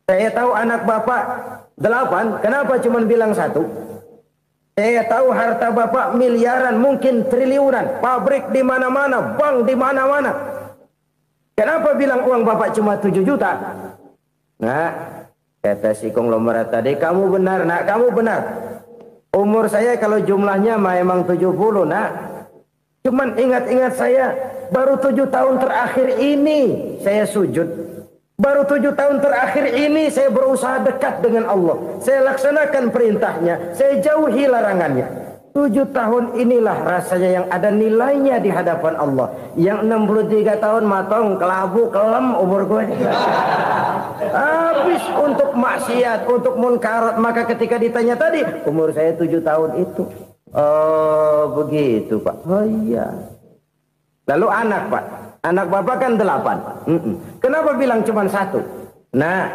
S2: Saya tahu anak Bapak 8. Kenapa cuma bilang 1? Saya tahu harta bapak miliaran, mungkin triliunan, pabrik di mana-mana, bank di mana-mana. Kenapa bilang uang bapak cuma 7 juta? Nah, kata si konglomerat tadi, kamu benar nak, kamu benar. Umur saya kalau jumlahnya memang 70 nak. Cuman ingat-ingat saya, baru 7 tahun terakhir ini saya sujud. Baru 7 tahun terakhir ini saya berusaha dekat dengan Allah. Saya laksanakan perintahnya, saya jauhi larangannya. 7 tahun inilah rasanya yang ada nilainya di hadapan Allah. Yang 63 tahun matong, kelabu, kelem umur gue. Habis untuk maksiat, untuk munkarat. Maka ketika ditanya tadi, umur saya 7 tahun itu. Oh begitu Pak. Oh iya. Lalu anak Pak. Anak bapak kan 8. Kenapa bilang cuma 1? Nah,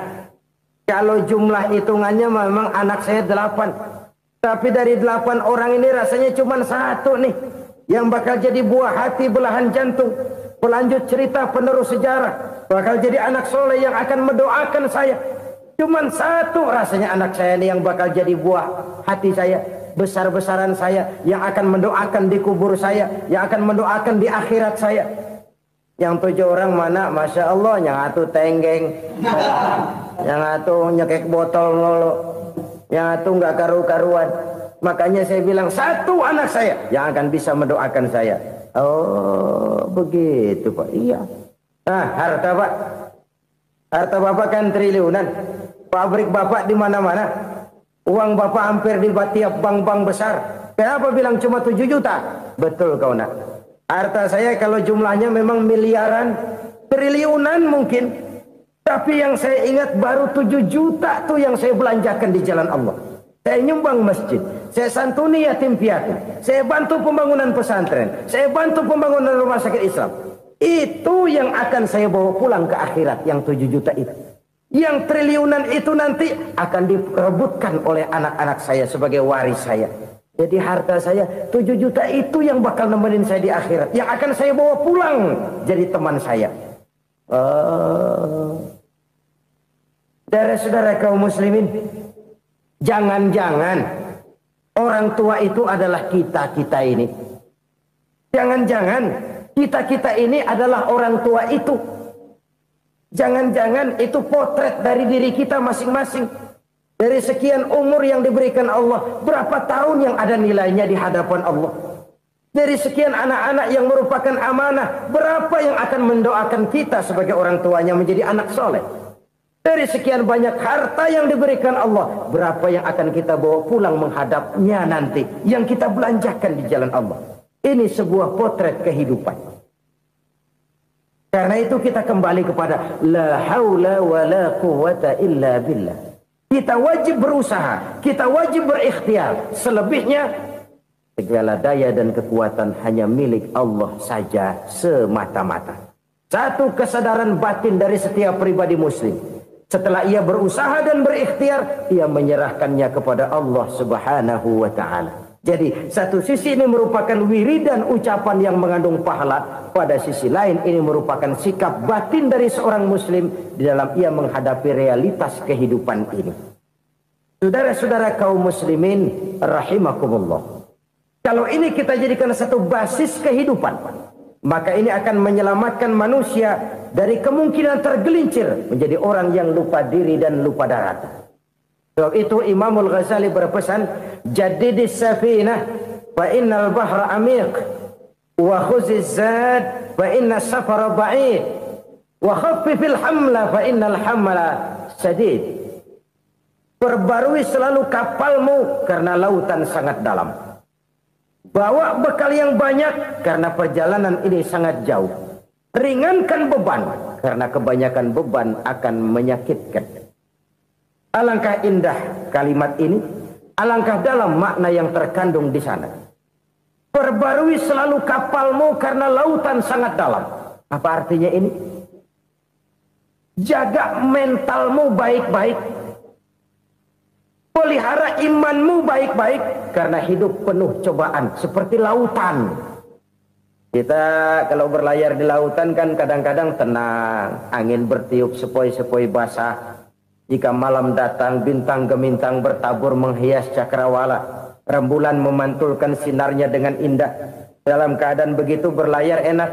S2: kalau jumlah hitungannya memang anak saya 8. Tapi dari 8 orang ini rasanya cuma 1 nih. Yang bakal jadi buah hati, belahan jantung. Pelanjut cerita, penerus sejarah. Bakal jadi anak soleh yang akan mendoakan saya. Cuma 1 rasanya anak saya ini yang bakal jadi buah hati saya. Besar-besaran saya. Yang akan mendoakan di kubur saya. Yang akan mendoakan di akhirat saya. Yang 7 orang mana, Masya Allah, yang atu tenggeng, yang atu nyekek botol ngolo, yang atu nggak karu-karuan. Makanya saya bilang 1 anak saya yang akan bisa mendoakan saya. Oh begitu Pak. Iya. Nah harta Pak, harta bapak kan triliunan, pabrik bapak di mana-mana, uang bapak hampir di tiap bank-bank besar. Kenapa bilang cuma 7 juta? Betul kau nak. Harta saya kalau jumlahnya memang miliaran, triliunan mungkin. Tapi yang saya ingat baru 7 juta tuh yang saya belanjakan di jalan Allah. Saya nyumbang masjid, saya santuni yatim piatu, saya bantu pembangunan pesantren, saya bantu pembangunan rumah sakit Islam. Itu yang akan saya bawa pulang ke akhirat, yang 7 juta itu. Yang triliunan itu nanti akan diperebutkan oleh anak-anak saya sebagai waris saya. Jadi harta saya 7 juta itu yang bakal nemenin saya di akhirat. Yang akan saya bawa pulang jadi teman saya. Saudara-saudara kaum muslimin, jangan-jangan orang tua itu adalah kita-kita ini. Jangan-jangan kita-kita ini adalah orang tua itu. Jangan-jangan itu potret dari diri kita masing-masing. Dari sekian umur yang diberikan Allah, berapa tahun yang ada nilainya di hadapan Allah? Dari sekian anak-anak yang merupakan amanah, berapa yang akan mendoakan kita sebagai orang tuanya menjadi anak soleh? Dari sekian banyak harta yang diberikan Allah, berapa yang akan kita bawa pulang menghadapnya nanti, yang kita belanjakan di jalan Allah? Ini sebuah potret kehidupan. Karena itu kita kembali kepada la haula wa la quwwata illa billah. Kita wajib berusaha, kita wajib berikhtiar. Selebihnya, segala daya dan kekuatan hanya milik Allah saja semata-mata. Satu kesadaran batin dari setiap pribadi muslim. Setelah ia berusaha dan berikhtiar, ia menyerahkannya kepada Allah Subhanahu wa ta'ala. Jadi, satu sisi ini merupakan wiridan ucapan yang mengandung pahala. Pada sisi lain, ini merupakan sikap batin dari seorang muslim di dalam ia menghadapi realitas kehidupan ini. Saudara-saudara kaum muslimin, rahimakumullah. Kalau ini kita jadikan satu basis kehidupan, maka ini akan menyelamatkan manusia dari kemungkinan tergelincir menjadi orang yang lupa diri dan lupa darat. Sebab itu Imamul Ghazali berpesan, jadidis safinah fa innal bahra amiq wa khuziz zad fa inna safara ba'id wa khaffifil hamla fa innal hamla sadid. Perbarui selalu kapalmu karena lautan sangat dalam. Bawa bekal yang banyak karena perjalanan ini sangat jauh. Ringankan beban karena kebanyakan beban akan menyakitkan. Alangkah indah kalimat ini, alangkah dalam makna yang terkandung di sana. Perbarui selalu kapalmu karena lautan sangat dalam. Apa artinya ini? Jaga mentalmu baik-baik. Pelihara imanmu baik-baik karena hidup penuh cobaan seperti lautan. Kita kalau berlayar di lautan kan kadang-kadang tenang, angin bertiup sepoi-sepoi basah. Jika malam datang bintang gemintang bertabur menghias cakrawala. Rembulan memantulkan sinarnya dengan indah. Dalam keadaan begitu berlayar enak.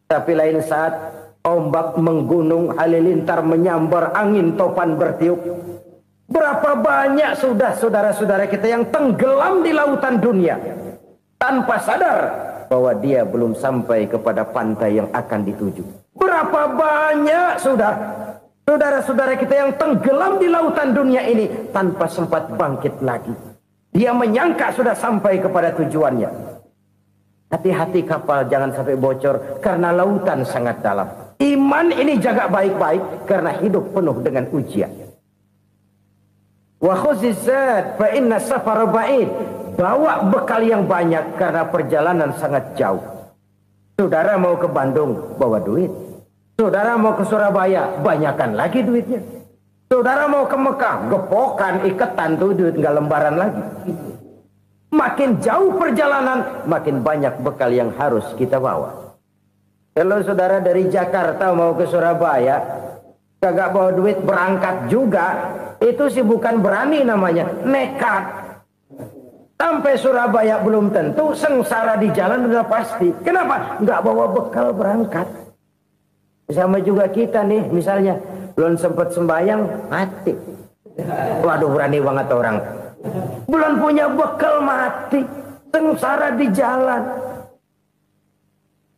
S2: Tapi lain saat ombak menggunung, halilintar menyambar, angin topan bertiup. Berapa banyak sudah saudara-saudara kita yang tenggelam di lautan dunia tanpa sadar bahwa dia belum sampai kepada pantai yang akan dituju. Berapa banyak sudah saudara-saudara kita yang tenggelam di lautan dunia ini tanpa sempat bangkit lagi. Dia menyangka sudah sampai kepada tujuannya. Hati-hati kapal jangan sampai bocor karena lautan sangat dalam. Iman ini jaga baik-baik karena hidup penuh dengan ujian. Wa khuzizat fa inna safar ba'id. Bawa bekal yang banyak karena perjalanan sangat jauh. Saudara mau ke Bandung, bawa duit. Saudara mau ke Surabaya, banyakan lagi duitnya. Saudara mau ke Mekah, gepokan, iketan tuh duit nggak lembaran lagi. Makin jauh perjalanan, makin banyak bekal yang harus kita bawa. Kalau saudara dari Jakarta mau ke Surabaya, kagak bawa duit berangkat juga, itu sih bukan berani namanya, nekat. Sampai Surabaya belum tentu, sengsara di jalan udah pasti. Kenapa? Nggak bawa bekal berangkat. Sama juga kita nih, misalnya belum sempat sembahyang, mati. Waduh, berani banget orang. Belum punya bekal, mati. Sengsara di jalan.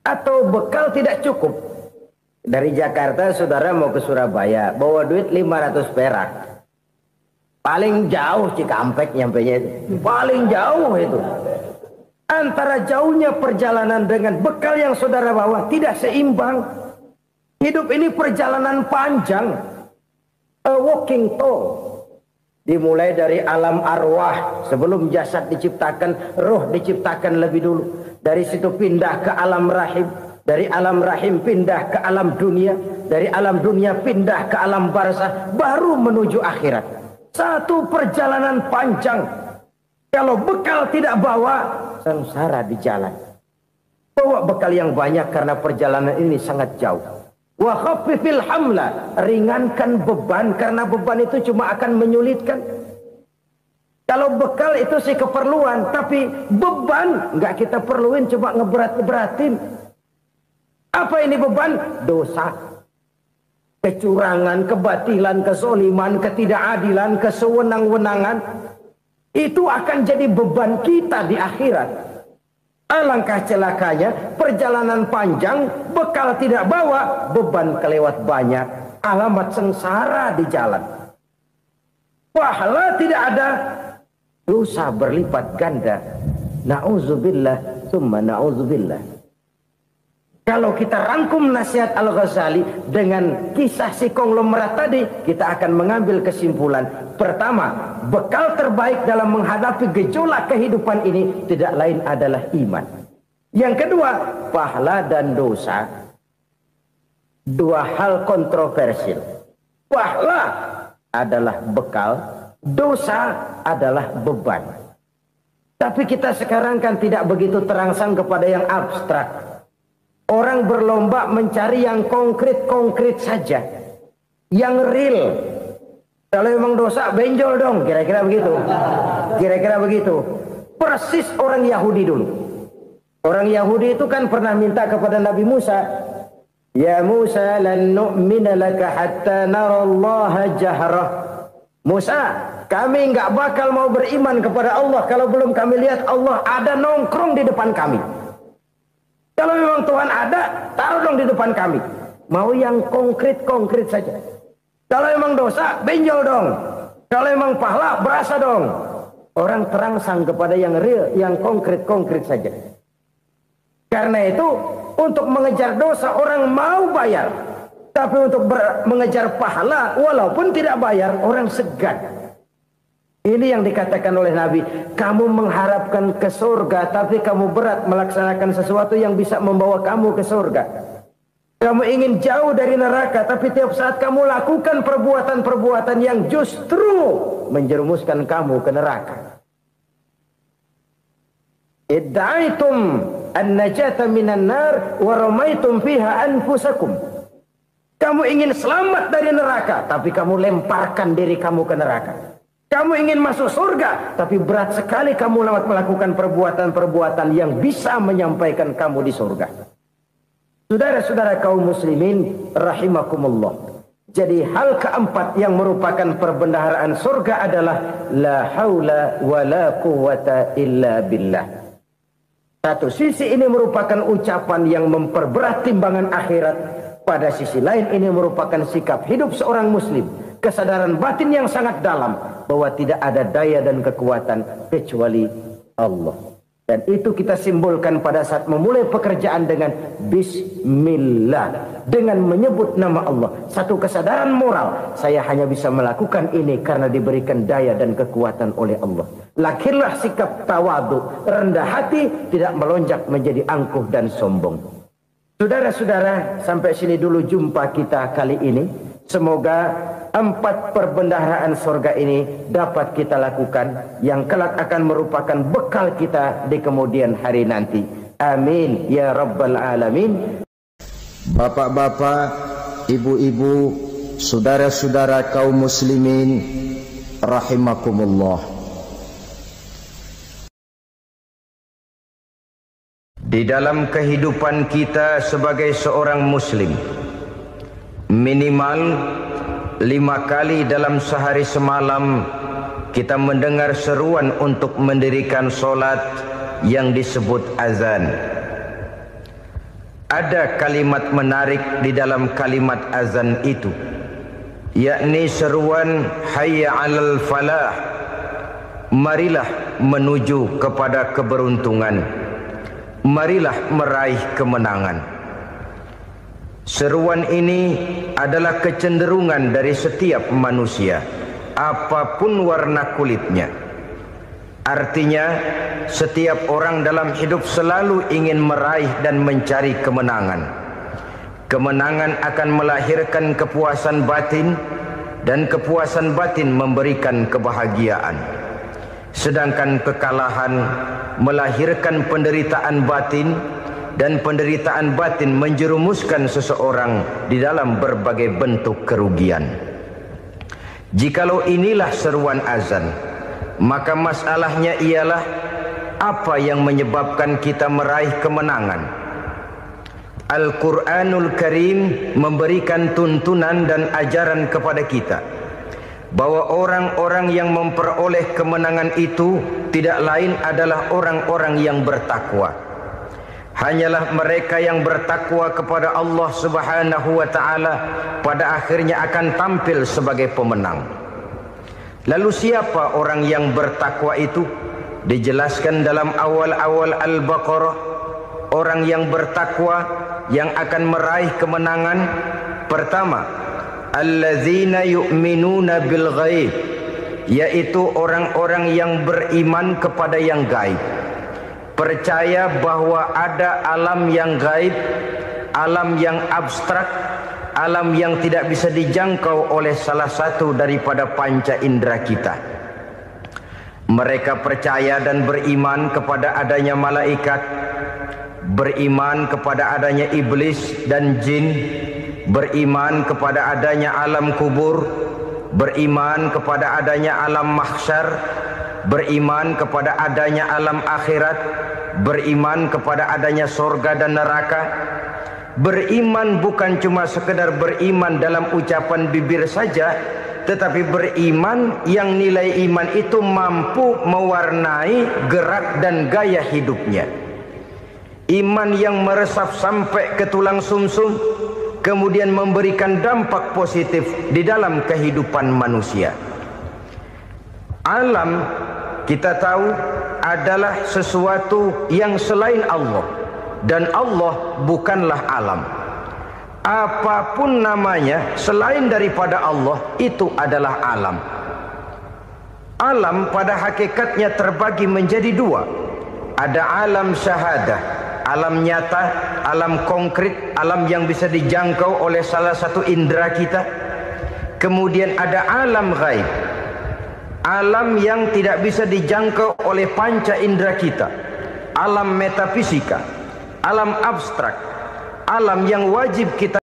S2: Atau bekal tidak cukup. Dari Jakarta saudara mau ke Surabaya, bawa duit 500 perak. Paling jauh Cikampek nyampenya itu. Paling jauh itu. Antara jauhnya perjalanan dengan bekal yang saudara bawa tidak seimbang. Hidup ini perjalanan panjang. A walking tour. Dimulai dari alam arwah. Sebelum jasad diciptakan, roh diciptakan lebih dulu. Dari situ pindah ke alam rahim. Dari alam rahim pindah ke alam dunia. Dari alam dunia pindah ke alam barzah. Baru menuju akhirat. Satu perjalanan panjang. Kalau bekal tidak bawa, sengsara di jalan. Bawa bekal yang banyak karena perjalanan ini sangat jauh. Wa khaffifil hamla, ringankan beban karena beban itu cuma akan menyulitkan. Kalau bekal itu sih keperluan, tapi beban nggak kita perluin, cuma ngeberat-beratin. Apa ini beban? Dosa, kecurangan, kebatilan, kezoliman, ketidakadilan, kesewenang-wenangan. Itu akan jadi beban kita di akhirat. Alangkah celakanya, perjalanan panjang, bekal tidak bawa, beban kelewat banyak, alamat sengsara di jalan. Pahala tidak ada, dosa berlipat ganda. Na'udzubillah, summa na'udzubillah. Kalau kita rangkum nasihat Al-Ghazali dengan kisah si konglomerat tadi, kita akan mengambil kesimpulan. Pertama, bekal terbaik dalam menghadapi gejolak kehidupan ini tidak lain adalah iman. Yang kedua, pahala dan dosa. Dua hal kontroversial. Pahala adalah bekal, dosa adalah beban. Tapi kita sekarang kan tidak begitu terangsang kepada yang abstrak. Orang berlomba mencari yang konkret-konkret saja. Yang real. Kalau memang dosa, benjol dong. Kira-kira begitu. Kira-kira begitu. Persis orang Yahudi dulu. Orang Yahudi itu kan pernah minta kepada Nabi Musa. Ya Musa, lan nu'mina laka hatta narallaha jahrah. Musa, kami nggak bakal mau beriman kepada Allah kalau belum kami lihat Allah ada nongkrong di depan kami. Kalau memang Tuhan ada, taruh dong di depan kami. Mau yang konkret-konkret saja. Kalau memang dosa, benjol dong. Kalau memang pahala, berasa dong. Orang terangsang kepada yang real, yang konkret-konkret saja. Karena itu, untuk mengejar dosa, orang mau bayar. Tapi untuk mengejar pahala, walaupun tidak bayar, orang segan. Ini yang dikatakan oleh Nabi, kamu mengharapkan ke surga, tapi kamu berat melaksanakan sesuatu yang bisa membawa kamu ke surga. Kamu ingin jauh dari neraka, tapi tiap saat kamu lakukan perbuatan-perbuatan yang justru menjerumuskan kamu ke neraka. Idda'aitum an-najata minan nar wa ramaitum fiha anfusakum. Kamu ingin selamat dari neraka, tapi kamu lemparkan diri kamu ke neraka. Kamu ingin masuk surga, tapi berat sekali kamu melakukan perbuatan-perbuatan yang bisa menyampaikan kamu di surga. Saudara-saudara kaum muslimin rahimakumullah. Jadi hal keempat yang merupakan perbendaharaan surga adalah la haula wa la quwwata illa billah. Satu sisi ini merupakan ucapan yang memperberat timbangan akhirat. Pada sisi lain ini merupakan sikap hidup seorang muslim. Kesadaran batin yang sangat dalam bahwa tidak ada daya dan kekuatan kecuali Allah. Dan itu kita simbolkan pada saat memulai pekerjaan dengan Bismillah, dengan menyebut nama Allah. Satu kesadaran moral, saya hanya bisa melakukan ini karena diberikan daya dan kekuatan oleh Allah. Lahirlah sikap tawadu, rendah hati, tidak melonjak menjadi angkuh dan sombong. Saudara-saudara, sampai sini dulu jumpa kita kali ini. Semoga 4 perbendaharaan surga ini dapat kita lakukan, yang kelak akan merupakan bekal kita di kemudian hari nanti. Amin ya rabbal alamin.
S3: Bapak-bapak, ibu-ibu, saudara-saudara kaum muslimin rahimakumullah.
S2: Di dalam kehidupan kita sebagai seorang muslim, minimal 5 kali dalam sehari semalam kita mendengar seruan untuk mendirikan solat yang disebut azan. Ada kalimat menarik di dalam kalimat azan itu, yakni seruan hayya 'alal falah, marilah menuju kepada keberuntungan, marilah meraih kemenangan. Seruan ini adalah kecenderungan dari setiap manusia, apapun warna kulitnya. Artinya, setiap orang dalam hidup selalu ingin meraih dan mencari kemenangan. Kemenangan akan melahirkan kepuasan batin, dan kepuasan batin memberikan kebahagiaan. Sedangkan kekalahan melahirkan penderitaan batin, dan penderitaan batin menjerumuskan seseorang di dalam berbagai bentuk kerugian. Jikalau inilah seruan azan, maka masalahnya ialah apa yang menyebabkan kita meraih kemenangan. Al-Quranul Karim memberikan tuntunan dan ajaran kepada kita bahwa orang-orang yang memperoleh kemenangan itu tidak lain adalah orang-orang yang bertakwa. Hanyalah mereka yang bertakwa kepada Allah Subhanahu wa ta'ala pada akhirnya akan tampil sebagai pemenang. Lalu siapa orang yang bertakwa itu? Dijelaskan dalam awal-awal Al-Baqarah, orang yang bertakwa yang akan meraih kemenangan. Pertama, allazina yu'minuna bil ghaib, yaitu orang-orang yang beriman kepada yang gaib. Percaya bahwa ada alam yang gaib, alam yang abstrak, alam yang tidak bisa dijangkau oleh salah satu daripada panca indera kita. Mereka percaya dan beriman kepada adanya malaikat, beriman kepada adanya iblis dan jin, beriman kepada adanya alam kubur, beriman kepada adanya alam mahsyar, beriman kepada adanya alam akhirat, beriman kepada adanya surga dan neraka. Beriman bukan cuma sekedar beriman dalam ucapan bibir saja, tetapi beriman yang nilai iman itu mampu mewarnai gerak dan gaya hidupnya. Iman yang meresap sampai ke tulang sumsum, kemudian memberikan dampak positif di dalam kehidupan manusia. Alam, kita tahu, adalah sesuatu yang selain Allah, dan Allah bukanlah alam. Apapun namanya selain daripada Allah, itu adalah alam. Alam pada hakikatnya terbagi menjadi 2. Ada alam syahadah, alam nyata, alam konkret, alam yang bisa dijangkau oleh salah satu indera kita. Kemudian ada alam ghaib, alam yang tidak bisa dijangkau oleh panca indera kita, alam metafisika, alam abstrak, alam yang wajib kita